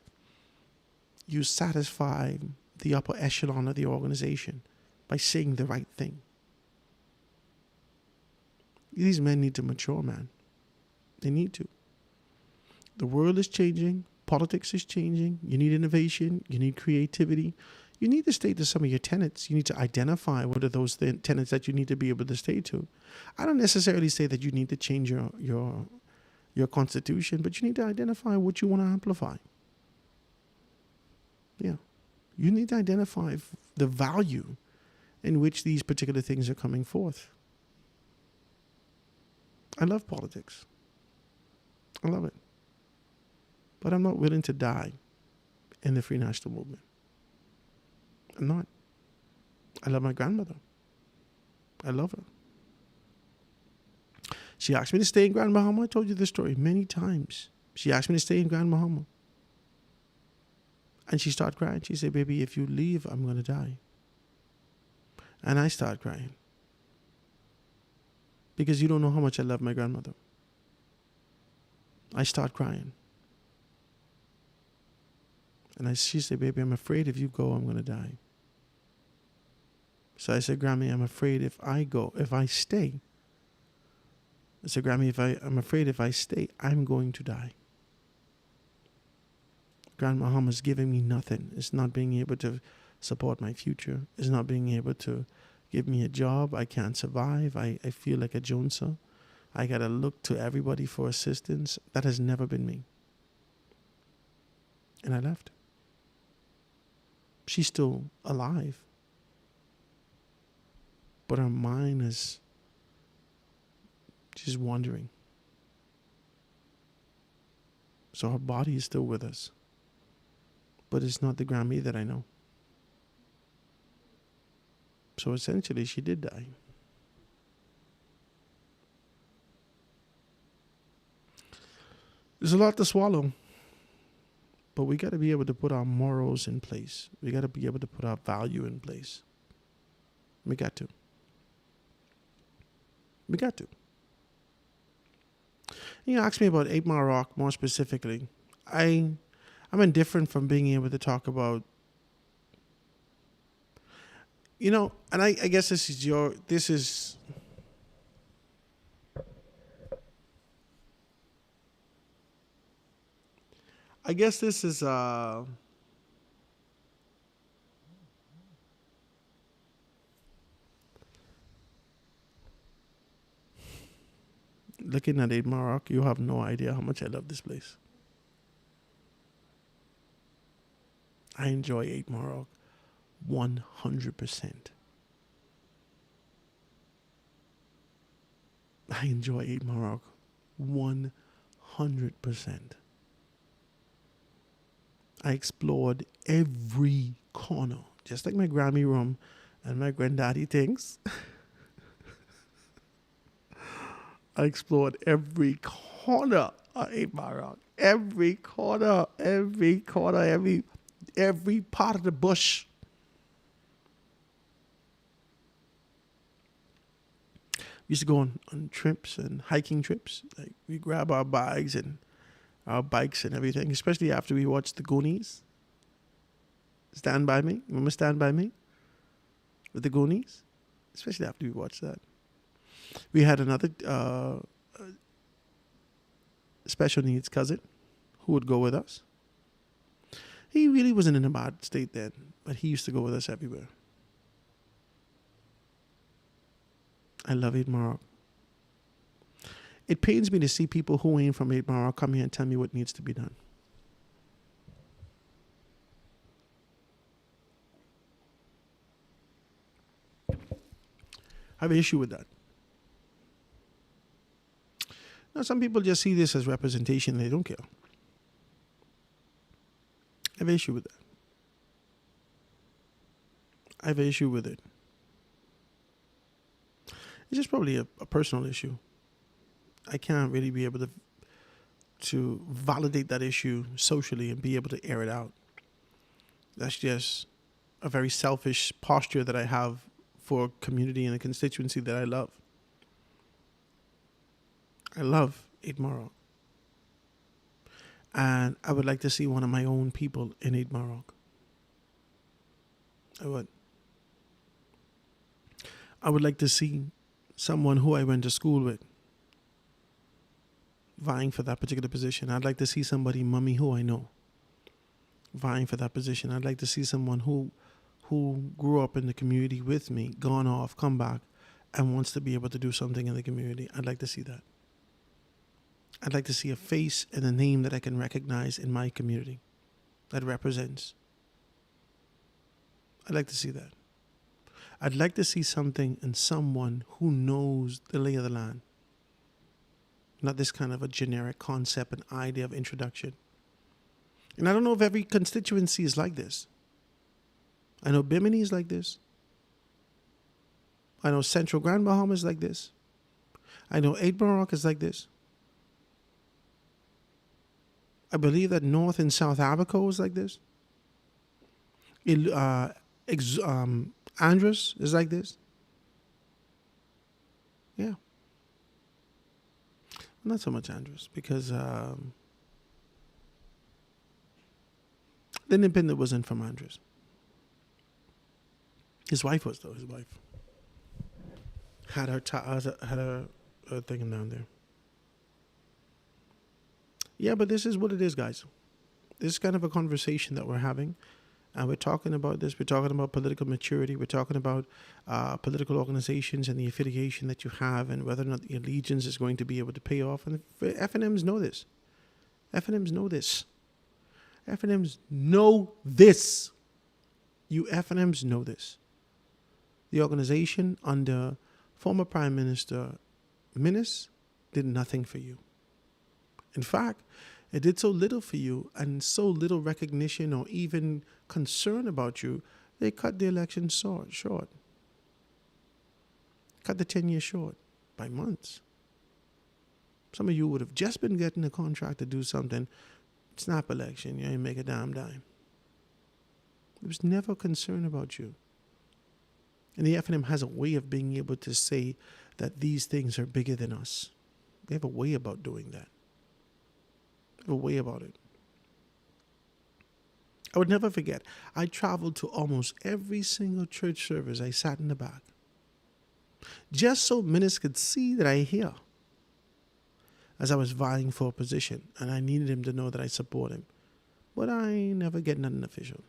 you satisfy the upper echelon of the organization by saying the right thing. These men need to mature, man. They need to. The world is changing. Politics is changing. You need innovation. You need creativity. You need to stay to some of your tenets. You need to identify what are those tenets that you need to be able to stay to. I don't necessarily say that you need to change your constitution, but you need to identify what you want to amplify. Yeah. You need to identify the value in which these particular things are coming forth. I love politics. I love it. But I'm not willing to die in the Free National Movement. I'm not. I love my grandmother. I love her. She asked me to stay in Grand Bahama. I told you this story many times. She asked me to stay in Grand Bahama. And she started crying. She said, baby, if you leave, I'm going to die. And I started crying. Because you don't know how much I love my grandmother. I start crying. And she said, baby, I'm afraid if you go, I'm going to die. So I said, Grammy, I'm afraid if I stay. I said, Grammy, I'm afraid if I stay, I'm going to die. Grand Bahama's giving me nothing. It's not being able to support my future. It's not being able to give me a job. I can't survive. I feel like a Joneser. I got to look to everybody for assistance. That has never been me. And I left. She's still alive. But her mind is just wandering. So her body is still with us. But it's not the Grammy that I know. So essentially, she did die. There's a lot to swallow. But we got to be able to put our morals in place. We got to be able to put our value in place. We got to. We got to. You asked me about 8 Mile Rock more specifically. I'm indifferent from being able to talk about, and I guess this is looking at 8 Mile Rock, you have no idea how much I love this place. I enjoy 8 Mile Rock 100%. I enjoy 8 Mile Rock 100%. I explored every corner, just like my Grammy room and my granddaddy things. I explored every corner of 8 Mile Rock. Every corner, every part of the bush. We used to go on trips and hiking trips. Like we grab our bikes and everything, especially after we watched The Goonies. Stand By Me. Remember Stand By Me? With The Goonies? Especially after we watched that. We had another special needs cousin who would go with us. He really wasn't in a bad state then, but he used to go with us everywhere. I love 8 Mile Rock. It pains me to see people who ain't from 8 Mile Rock come here and tell me what needs to be done. I have an issue with that. Now, some people just see this as representation and they don't care. I have an issue with that. I have an issue with it. It's just probably a personal issue. I can't really be able to validate that issue socially and be able to air it out. That's just a very selfish posture that I have for a community and a constituency that I love. I love 8 Mile Rock. And I would like to see one of my own people in 8 Mile Rock. I would. I would like to see someone who I went to school with vying for that particular position. I'd like to see somebody, mummy, who I know, vying for that position. I'd like to see someone who grew up in the community with me, gone off, come back, and wants to be able to do something in the community. I'd like to see that. I'd like to see a face and a name that I can recognize in my community that represents. I'd like to see that. I'd like to see something in someone who knows the lay of the land. not this kind of a generic concept and idea of introduction. And I don't know if every constituency is like this. I know Bimini is like this. I know Central Grand Bahama is like this. I know 8 Rock is like this. I believe that North and South Abaco is like this. Andros is like this. Yeah. Not so much Andros, because the independent wasn't from Andros. His wife was, though. His wife had her thing down there. Yeah, but this is what it is, guys. This is kind of a conversation that we're having. And we're talking about this. We're talking about political maturity. We're talking about political organizations and the affiliation that you have and whether or not the allegiance is going to be able to pay off. And FNMs know this. FNMs know this. FNMs know this. You FNMs know this. The organization under former Prime Minister Minnis did nothing for you. In fact, it did so little for you and so little recognition or even concern about you, they cut the election short. Cut the 10 years short by months. Some of you would have just been getting a contract to do something. Snap election, you ain't make a damn dime. There was never concern about you. And the FNM has a way of being able to say that these things are bigger than us. They have a way about doing that. They have a way about it. I would never forget. I traveled to almost every single church service. I sat in the back. Just so Minnis could see that I here. As I was vying for a position. And I needed him to know that I support him. But I never get nothing official.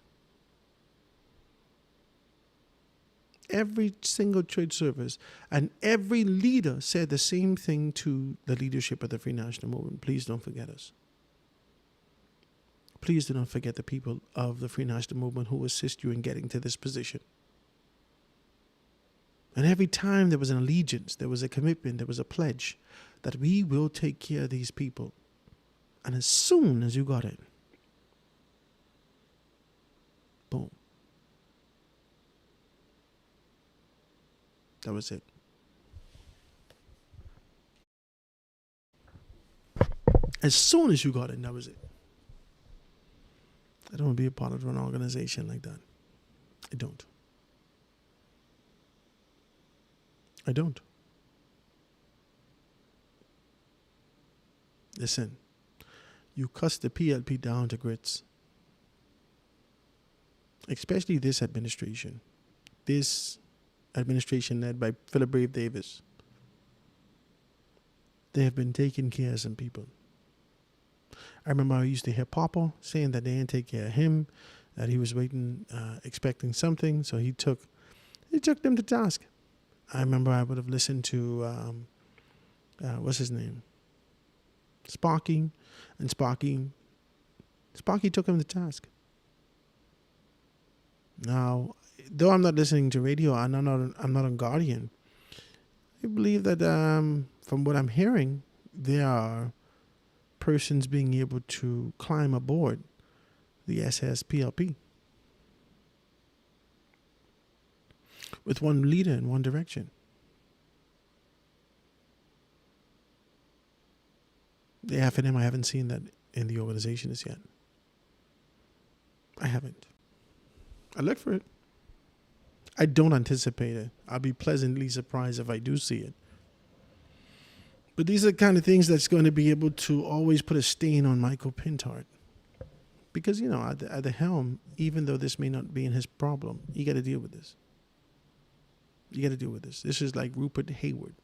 Every single church service and every leader said the same thing to the leadership of the Free National Movement. Please don't forget us. Please do not forget the people of the Free National Movement who assist you in getting to this position. And every time there was an allegiance, there was a commitment, there was a pledge that we will take care of these people. And as soon as you got it, boom. That was it. As soon as you got it, that was it. I don't want to be a part of an organization like that. I don't. I don't. Listen, you cuss the PLP down to grits. Especially this administration. This administration led by Philip Brave Davis. They have been taking care of some people. I remember I used to hear Papa saying that they didn't take care of him, that he was waiting, expecting something, so he took them to task. I remember I would have listened to, what's his name? Sparky, and Sparky took him to task. Now, though I'm not listening to radio, I'm not on Guardian. I believe that from what I'm hearing, there are persons being able to climb aboard the SSPLP with one leader in one direction. The FNM, I haven't seen that in the organization as yet. I haven't. I look for it. I don't anticipate it. I'll be pleasantly surprised if I do see it. But these are the kind of things that's going to be able to always put a stain on Michael Pintard. Because, you know, at the helm, even though this may not be in his problem, you got to deal with this. You got to deal with this. This is like Rupert Hayward.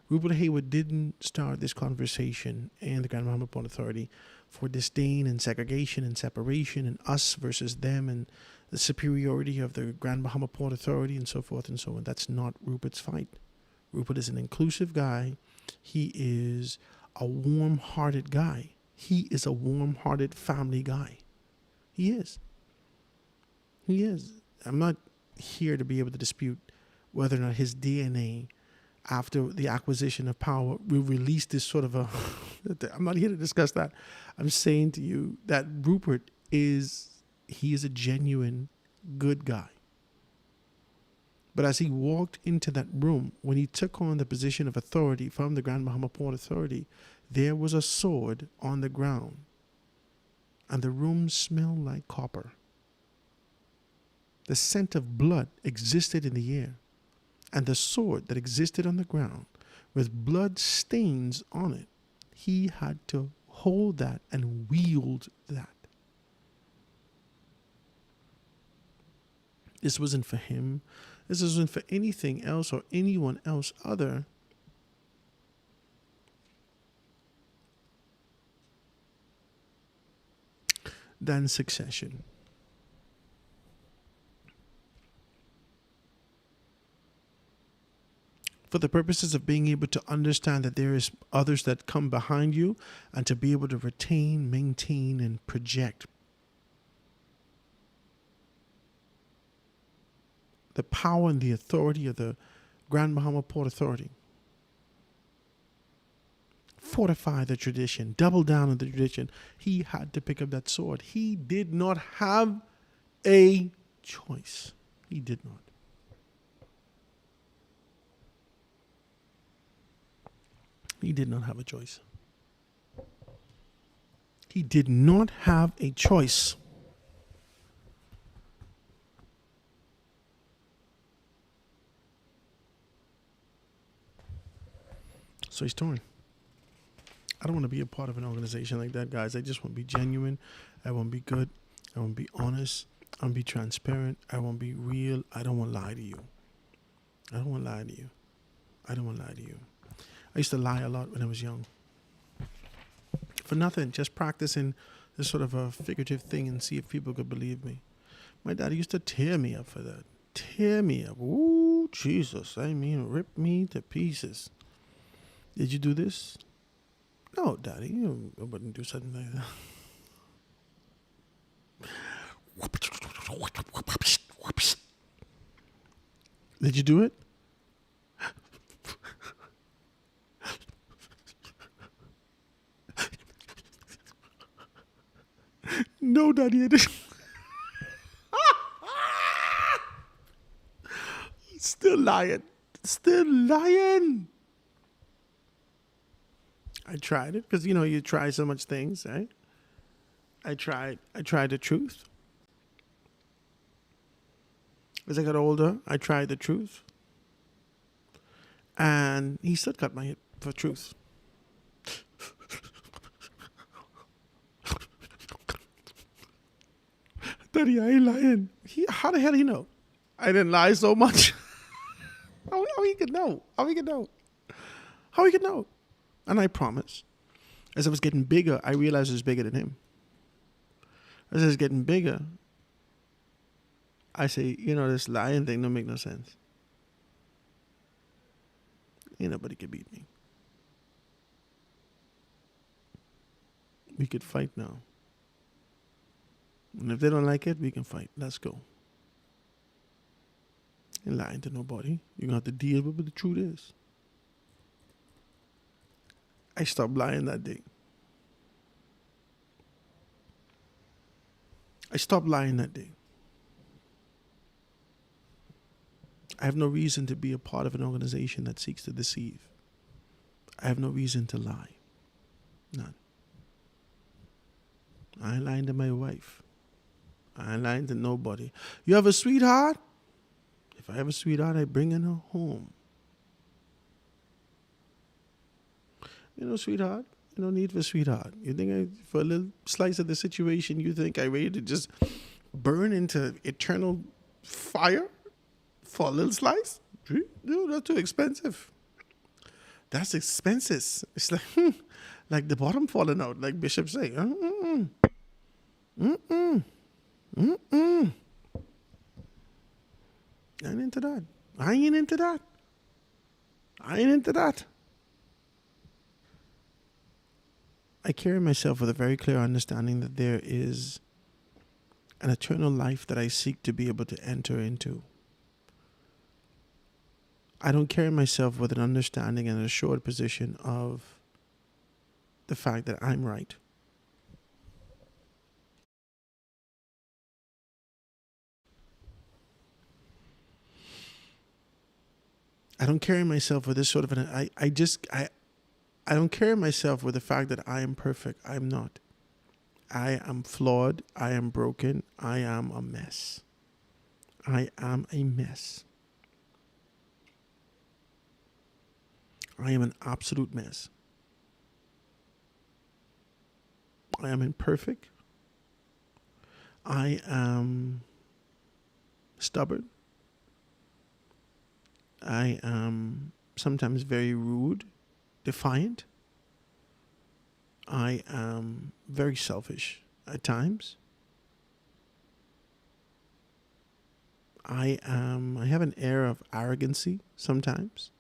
Rupert Hayward didn't start this conversation in the Grand Bahama Port Authority for disdain and segregation and separation and us versus them and the superiority of the Grand Bahama Port Authority and so forth and so on. That's not Rupert's fight. Rupert is an inclusive guy. He is a warm-hearted guy. He is a warm-hearted family guy. He is. He is. I'm not here to be able to dispute whether or not his DNA after the acquisition of power, will release this sort of a. I'm not here to discuss that. I'm saying to you that Rupert he is a genuine good guy. But as he walked into that room, when he took on the position of authority from the Grand Bahama Port Authority, there was a sword on the ground. And the room smelled like copper. The scent of blood existed in the air. And the sword that existed on the ground with blood stains on it, he had to hold that and wield that. This wasn't for him. This wasn't for anything else or anyone else other than succession. For the purposes of being able to understand that there is others that come behind you and to be able to retain, maintain, and project the power and the authority of the Grand Bahama Port Authority. Fortify the tradition, double down on the tradition. He had to pick up that sword. He did not have a choice. He did not. He did not have a choice. He did not have a choice. So he's torn. I don't want to be a part of an organization like that, guys. I just want to be genuine. I want to be good. I want to be honest. I want to be transparent. I want to be real. I don't want to lie to you. I don't want to lie to you. I don't want to lie to you. I used to lie a lot when I was young. For nothing, just practicing this sort of a figurative thing and see if people could believe me. My dad used to tear me up for that. Tear me up. Ooh, Jesus. I mean, rip me to pieces. Did you do this? No, Daddy. You wouldn't do something like that. Did you do it? No, Daddy, I didn't. Still lying. Still lying. I tried it because, you try so much things, right? I tried the truth. As I got older, I tried the truth. And he still cut my hip for truth. Daddy, I ain't lying. How the hell he know? I didn't lie so much. How he could know? How he could know? How he could know? And I promise, as I was getting bigger, I realized I was bigger than him. As I was getting bigger, I say, this lying thing don't make no sense. Ain't nobody can beat me. We could fight now. And if they don't like it, we can fight. Let's go. Ain't lying to nobody. You're going to have to deal with what the truth is. I stopped lying that day. I stopped lying that day. I have no reason to be a part of an organization that seeks to deceive. I have no reason to lie. None. I ain't lying to my wife. I ain't lying to nobody. You have a sweetheart? If I have a sweetheart, I bring her home. Sweetheart, no need for sweetheart. You think for a little slice of the situation, you think I ready to just burn into eternal fire for a little slice? No, that's too expensive. That's expensive. It's like the bottom falling out, like Bishop say. I ain't into that. I ain't into that. I ain't into that. I carry myself with a very clear understanding that there is an eternal life that I seek to be able to enter into. I don't carry myself with an understanding and an assured position of the fact that I'm right. I don't carry myself with this sort of I don't carry myself with the fact that I am perfect. I'm not. I am flawed. I am broken. I am a mess. I am a mess. I am an absolute mess. I am imperfect. I am stubborn. I am sometimes very rude, defiant. I am very selfish at times. I have an air of arrogancy sometimes.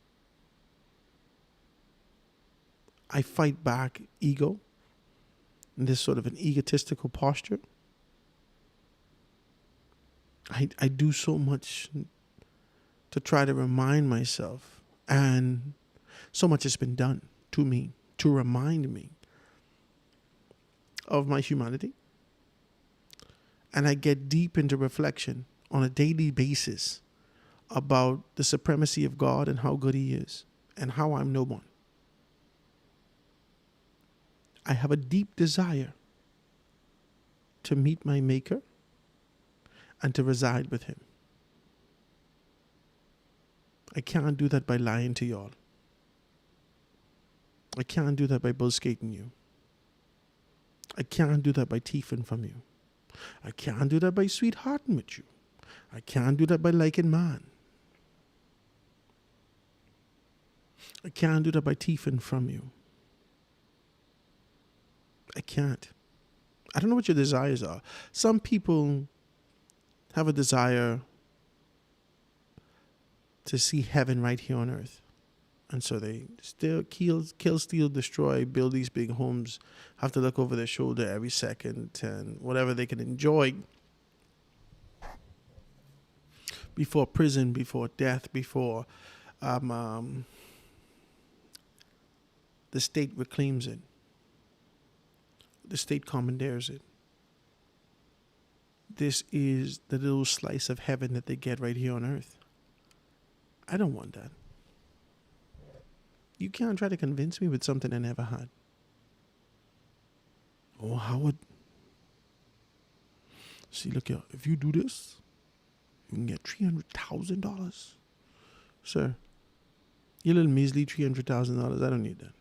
I fight back ego, in this sort of an egotistical posture. I do so much to try to remind myself, and so much has been done to me to remind me of my humanity. And I get deep into reflection on a daily basis about the supremacy of God and how good He is and how I'm no one. I have a deep desire to meet my Maker and to reside with Him. I can't do that by lying to y'all. I can't do that by bullskating you. I can't do that by thieving from you. I can't do that by sweethearting with you. I can't do that by liking man. I can't do that by thieving from you. I can't. I don't know what your desires are. Some people have a desire to see heaven right here on earth. And so they still kill, steal, destroy, build these big homes, have to look over their shoulder every second, and whatever they can enjoy before prison, before death, before the state reclaims it. The state commandeers it. This is the little slice of heaven that they get right here on earth. I don't want that. You can't try to convince me with something I never had. Oh, Howard. See, look here. If you do this, you can get $300,000. Sir, your little measly $300,000, I don't need that.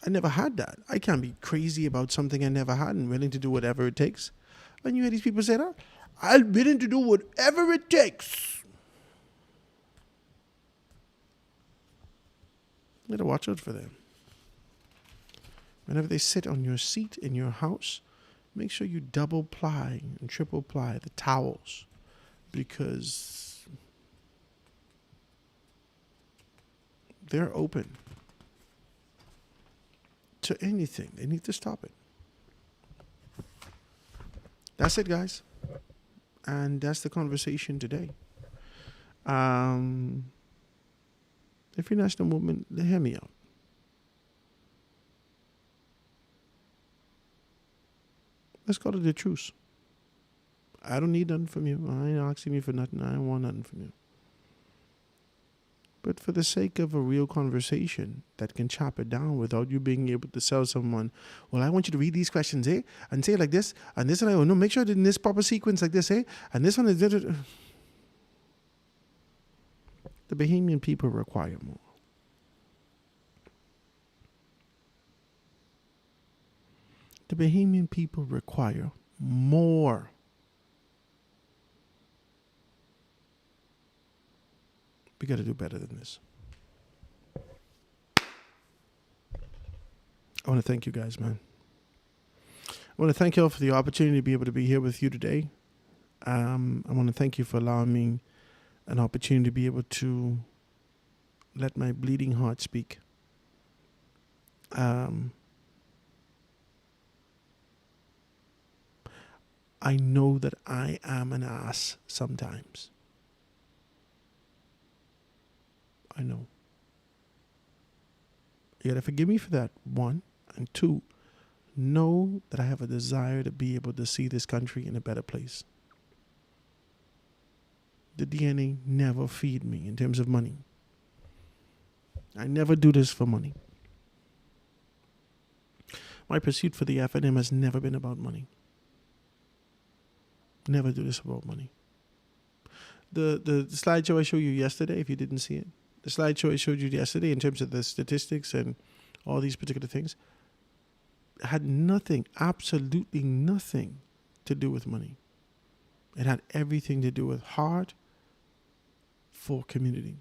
I never had that. I can't be crazy about something I never had and willing to do whatever it takes. And you hear these people say that? I'm willing to do whatever it takes. You gotta watch out for them. Whenever they sit on your seat in your house, make sure you double ply and triple ply the towels, because they're open to anything. They need to stop it. That's it, guys. And that's the conversation today. If you're national movement, hear me out. Let's call it a truce. I don't need nothing from you. I ain't asking you for nothing. I don't want nothing from you. But for the sake of a real conversation that can chop it down without you being able to tell someone, well, I want you to read these questions, and say it like this, and this, and I no, make sure it's in this proper sequence like this, and this one is. The Bahamian people require more. The Bahamian people require more. We got to do better than this. I want to thank you guys, man. I want to thank you all for the opportunity to be able to be here with you today. I want to thank you for allowing me an opportunity to be able to let my bleeding heart speak. I know that I am an ass sometimes. I know. You gotta forgive me for that, one. And two, know that I have a desire to be able to see this country in a better place. The DNA never feed me in terms of money. I never do this for money. My pursuit for the FNM has never been about money. Never do this about money. The slideshow I showed you yesterday, if you didn't see it, the slideshow I showed you yesterday in terms of the statistics and all these particular things had nothing, absolutely nothing to do with money. It had everything to do with heart for community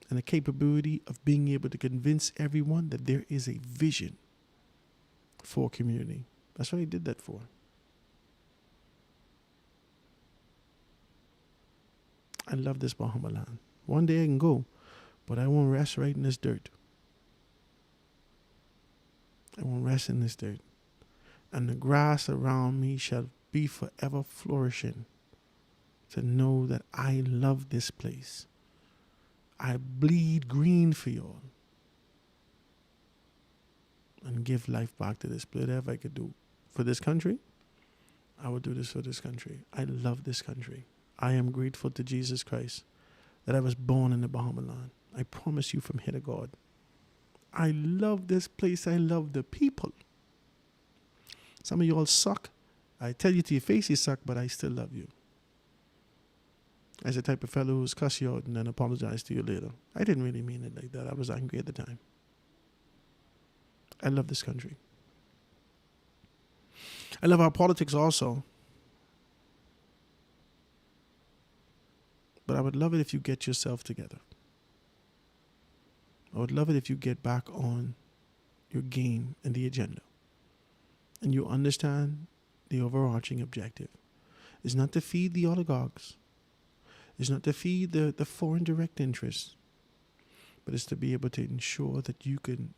and the capability of being able to convince everyone that there is a vision for community. That's what I did that for. I love this Bahama land. One day I can go, but I won't rest right in this dirt. I won't rest in this dirt. And the grass around me shall be forever flourishing to know that I love this place. I bleed green for y'all. And give life back to this. Whatever I could do for this country, I would do this for this country. I love this country. I am grateful to Jesus Christ that I was born in the Bahama land. I promise you from here to God. I love this place. I love the people. Some of you all suck. I tell you to your face you suck, but I still love you. As the type of fellow who's cuss you out and then apologize to you later. I didn't really mean it like that. I was angry at the time. I love this country. I love our politics also. But I would love it if you get yourself together. I would love it if you get back on your game and the agenda. And you understand the overarching objective. It's not to feed the oligarchs. It's not to feed the foreign direct interests. But it's to be able to ensure that you can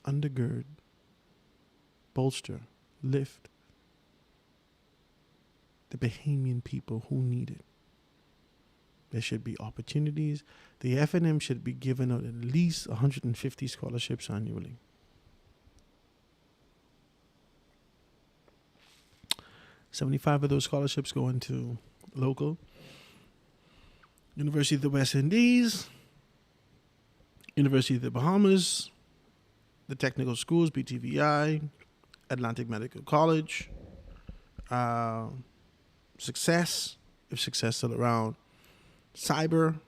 undergird, bolster, lift the Bahamian people who need it. There should be opportunities. The FNM should be given out at least 150 scholarships annually. $75 of those scholarships go into local. University of the West Indies, University of the Bahamas, the technical schools, BTVI, Atlantic Medical College, Success, if Success still around, Cyber.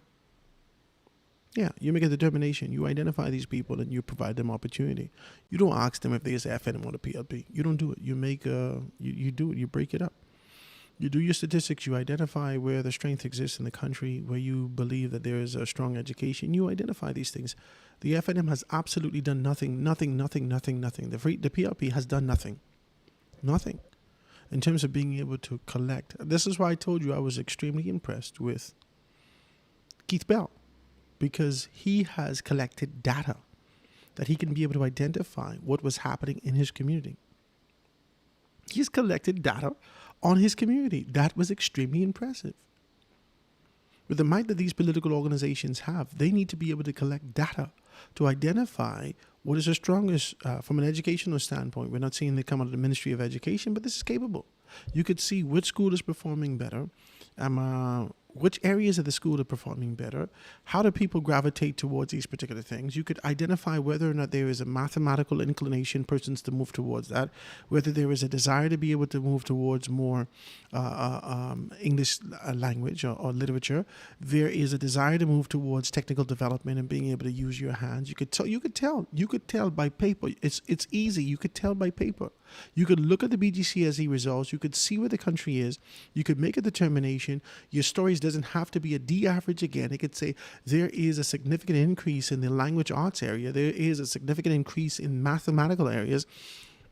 Yeah, you make a determination. You identify these people and you provide them opportunity. You don't ask them if there's FNM or the PLP. You don't do it. You make you do it. You break it up. You do your statistics. You identify where the strength exists in the country, where you believe that there is a strong education. You identify these things. The FNM has absolutely done nothing. The PLP has done nothing. Nothing. In terms of being able to collect. This is why I told you I was extremely impressed with Keith Bell, because he has collected data that he can be able to identify what was happening in his community. He's collected data on his community. That was extremely impressive. With the might that these political organizations have, they need to be able to collect data to identify what is the strongest from an educational standpoint. We're not seeing they come out of the Ministry of Education, but this is capable. You could see which school is performing better, which areas of the school are performing better, how do people gravitate towards these particular things. You could identify whether or not there is a mathematical inclination persons to move towards that, whether there is a desire to be able to move towards more English language or literature. There is a desire to move towards technical development and being able to use your hands. You could tell by paper. It's easy. You could tell by paper. You could look at the BGCSE results. You could see where the country is. You could make a determination. Your stories doesn't have to be a D average again. It could say there is a significant increase in the language arts area. There is a significant increase in mathematical areas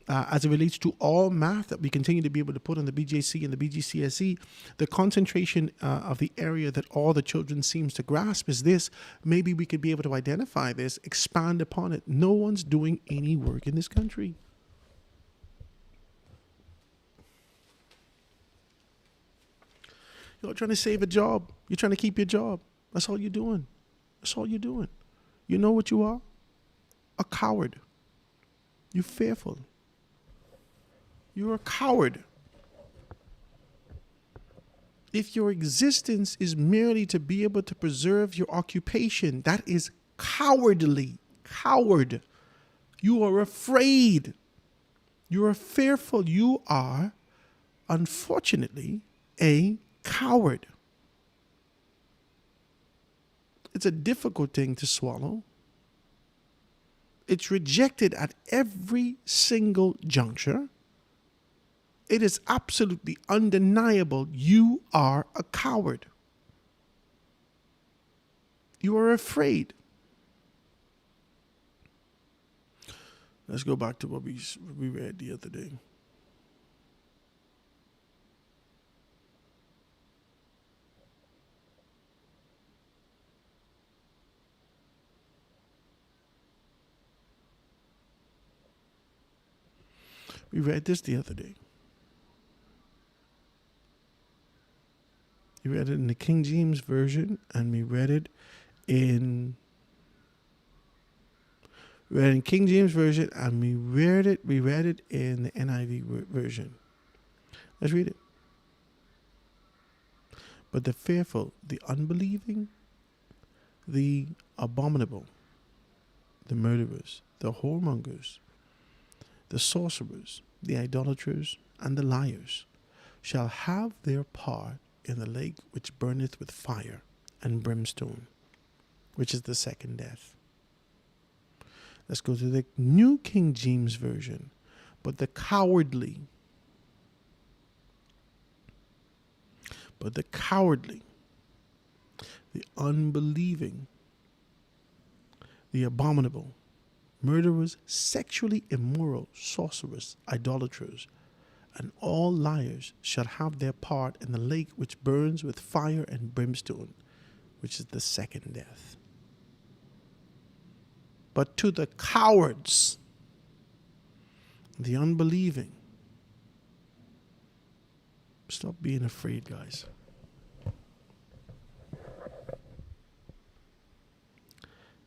as it relates to all math that we continue to be able to put on the BJC and the BGCSE. The concentration of the area that all the children seems to grasp is this. Maybe we could be able to identify this, expand upon it. No one's doing any work in this country. You're trying to save a job. You're trying to keep your job. That's all you're doing. That's all you're doing. You know what you are? A coward. You're fearful. You're a coward. If your existence is merely to be able to preserve your occupation, that is cowardly. Coward. You are afraid. You are fearful. You are, unfortunately, a coward. It's a difficult thing to swallow. It's rejected at every single juncture. It is absolutely undeniable. You are a coward. You are afraid. Let's go back to what we read the other day. We read this the other day. We read it in the King James Version, and we read it in King James Version, and we read it in the NIV version. Let's read it. But the fearful, the unbelieving, the abominable, the murderers, the whoremongers, the sorcerers, the idolaters, and the liars shall have their part in the lake which burneth with fire and brimstone, which is the second death. Let's go to the New King James Version. But the cowardly, the unbelieving, the abominable, murderers, sexually immoral, sorcerers, idolaters, and all liars shall have their part in the lake which burns with fire and brimstone, which is the second death. But to the cowards, the unbelieving, stop being afraid, guys.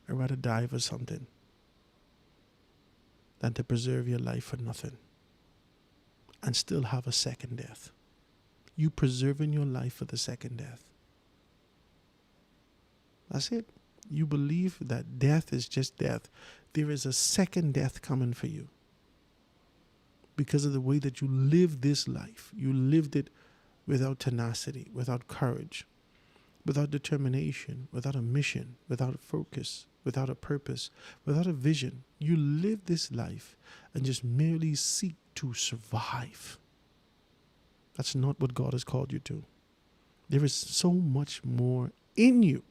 I'd rather die for something than to preserve your life for nothing and still have a second death. You preserving your life for the second death. That's it. You believe that death is just death. There is a second death coming for you because of the way that you live this life. You lived it without tenacity, without courage, without determination, without a mission, without a focus, without a purpose, without a vision. You live this life and just merely seek to survive. That's not what God has called you to. There is so much more in you.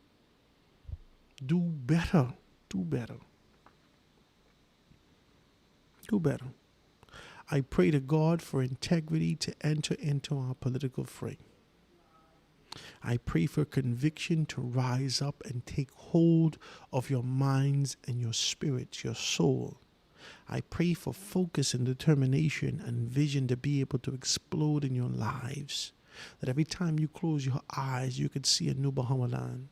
Do better. Do better. Do better. I pray to God for integrity to enter into our political frame. I pray for conviction to rise up and take hold of your minds and your spirits, your soul. I pray for focus and determination and vision to be able to explode in your lives. That every time you close your eyes, you could see a new Bahamaland.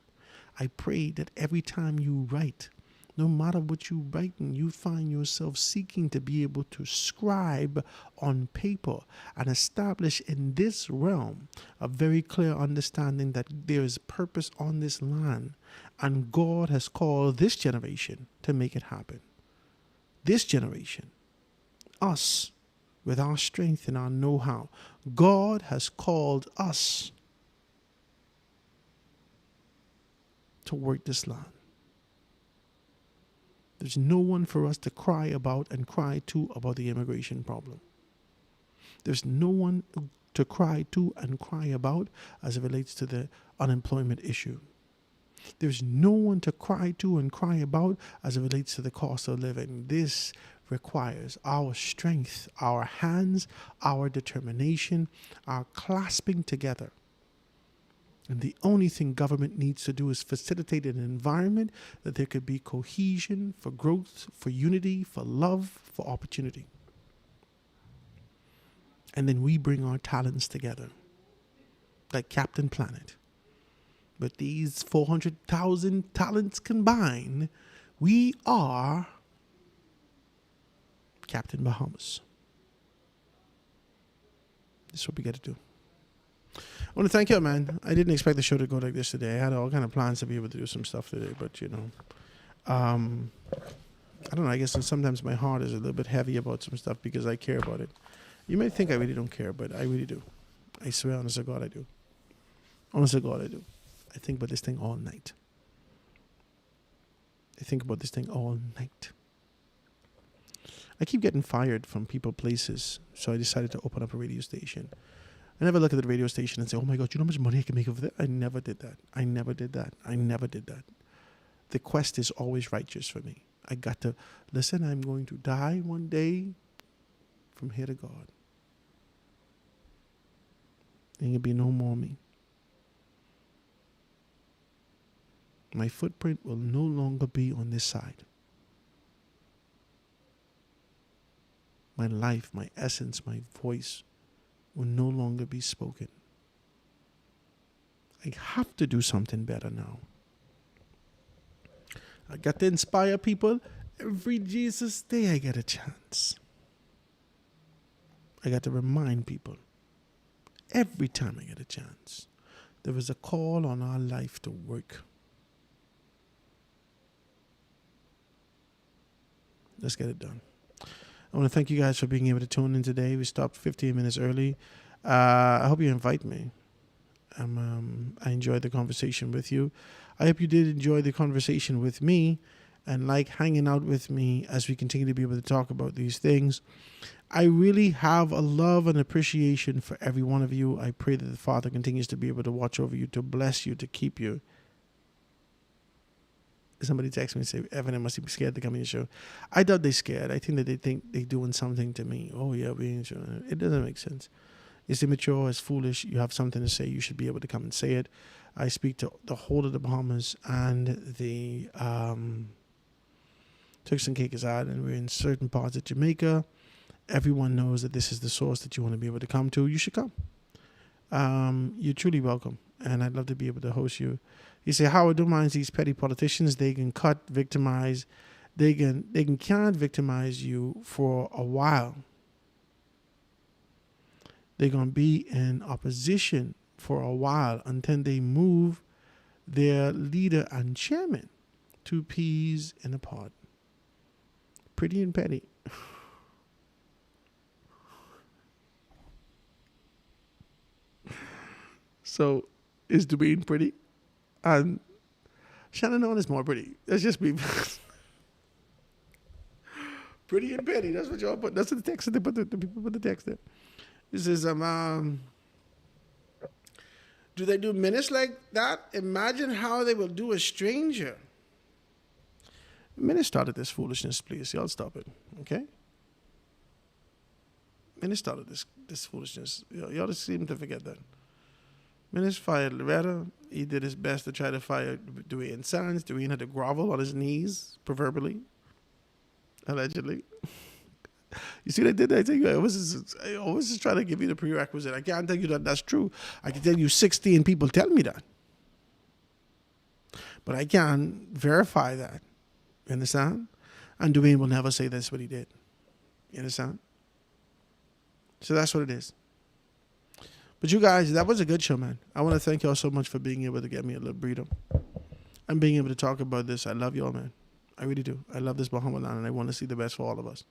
I pray that every time you write, no matter what you write, you find yourself seeking to be able to scribe on paper and establish in this realm a very clear understanding that there is purpose on this land, and God has called this generation to make it happen. This generation, us, with our strength and our know-how, God has called us to work this land. There's no one for us to cry about and cry to about the immigration problem. There's no one to cry to and cry about as it relates to the unemployment issue. There's no one to cry to and cry about as it relates to the cost of living. This requires our strength, our hands, our determination, our clasping together. And the only thing government needs to do is facilitate an environment that there could be cohesion, for growth, for unity, for love, for opportunity. And then we bring our talents together. like Captain Planet. With these 400,000 talents combined, we are Captain Bahamas. This is what we got to do. I want to thank you, man. I didn't expect the show to go like this today. I had all kind of plans to be able to do some stuff today, but I don't know. I guess sometimes my heart is a little bit heavy about some stuff because I care about it. You may think I really don't care, but I really do. I swear, honest to God, I do. Honest to God, I do. I think about this thing all night. I keep getting fired from people, places, so I decided to open up a radio station. I never look at the radio station and say, oh my God, you know how much money I can make over there? I never did that. The quest is always righteous for me. I got to, listen, I'm going to die one day from here to God. There will be no more me. My footprint will no longer be on this side. My life, my essence, my voice will no longer be spoken. I have to do something better now. I got to inspire people. Every Jesus day I get a chance. I got to remind people. Every time I get a chance. There is a call on our life to work. Let's get it done. I want to thank you guys for being able to tune in today. We stopped 15 minutes early. I hope you invite me. I enjoyed the conversation with you. I hope you did enjoy the conversation with me and like hanging out with me as we continue to be able to talk about these things. I really have a love and appreciation for every one of you. I pray that the Father continues to be able to watch over you, to bless you, to keep you. Somebody texted me and said, Evan, I must be scared to come on your show. I doubt they're scared. I think that they think they're doing something to me. Oh, yeah, it doesn't make sense. It's immature, it's foolish. You have something to say, you should be able to come and say it. I speak to the whole of the Bahamas and the Turks and Caicos Island. We're in certain parts of Jamaica. Everyone knows that this is the source that you want to be able to come to. You should come. You're truly welcome. And I'd love to be able to host you. You say, Howard, don't mind these petty politicians. They can victimize. They can't victimize you for a while. They're going to be in opposition for a while until they move their leader and chairman 2 peas in a pod. Pretty and petty. So, is Dwayne pretty? And Shannon Owen is more pretty. That's just me. Pretty and petty. That's what y'all put. That's the text that they put. The people put the text there. This is do they do minutes like that? Imagine how they will do a stranger. Minutes started this foolishness, please. Y'all stop it, okay? Minutes started this foolishness. Y'all just seem to forget that. Minutes fired Loretta. He did his best to try to fire Dwayne Sands. Dwayne had to grovel on his knees, proverbially, allegedly. You see what I did? I tell you, I always just try to give you the prerequisite. I can't tell you that that's true. I can tell you 16 people tell me that. But I can't verify that. You understand? And Dwayne will never say that's what he did. You understand? So that's what it is. But you guys, that was a good show, man. I want to thank y'all so much for being able to get me a little breather and being able to talk about this. I love y'all, man. I really do. I love this Bahama land, and I want to see the best for all of us.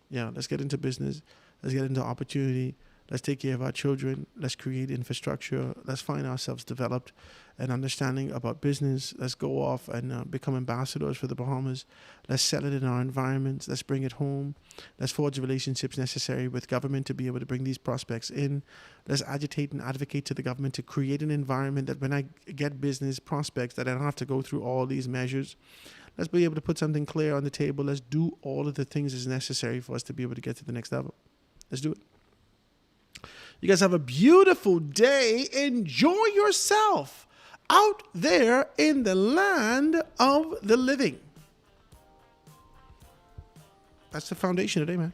Yeah, let's get into business. Let's get into opportunity. Let's take care of our children. Let's create infrastructure. Let's find ourselves developed and understanding about business. Let's go off and become ambassadors for the Bahamas. Let's sell it in our environments. Let's bring it home. Let's forge the relationships necessary with government to be able to bring these prospects in. Let's agitate and advocate to the government to create an environment that when I get business prospects that I don't have to go through all these measures. Let's be able to put something clear on the table. Let's do all of the things that's necessary for us to be able to get to the next level. Let's do it. You guys have a beautiful day. Enjoy yourself out there in the land of the living. That's the foundation today, man.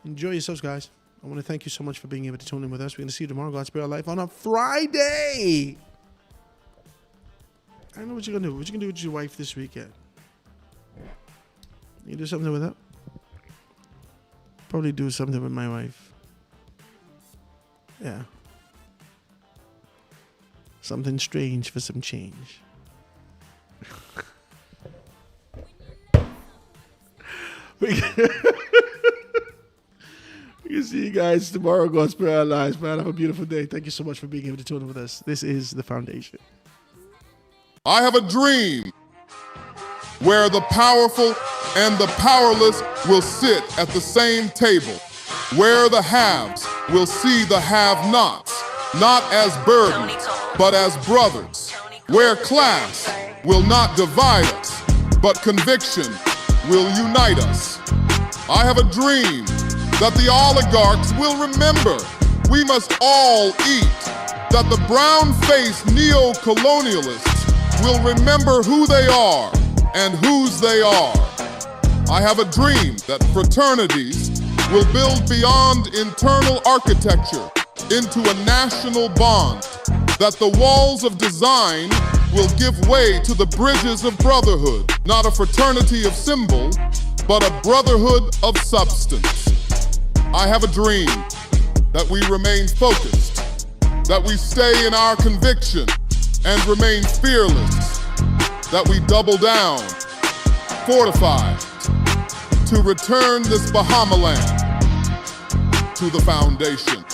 Enjoy yourselves, guys. I want to thank you so much for being able to tune in with us. We're going to see you tomorrow, God's Spirit Life, on a Friday. I know what you're going to do. What you going to do with your wife this weekend? You do something with her? Probably do something with my wife. Yeah. Something strange for some change. We can see you guys tomorrow. God's Spirit Our Lives, man. Have a beautiful day. Thank you so much for being able to tune in with us. This is The Foundation.
I have a dream where the powerful and the powerless will sit at the same table, where the haves will see the have-nots, not as burdens, but as brothers, where class will not divide us, but conviction will unite us. I have a dream that the oligarchs will remember we must all eat, that the brown-faced neo-colonialists will remember who they are and whose they are. I have a dream that fraternities will build beyond internal architecture into a national bond, that the walls of design will give way to the bridges of brotherhood, not a fraternity of symbol, but a brotherhood of substance. I have a dream that we remain focused, that we stay in our conviction and remain fearless, that we double down, fortified, to return this Bahama land to the foundation.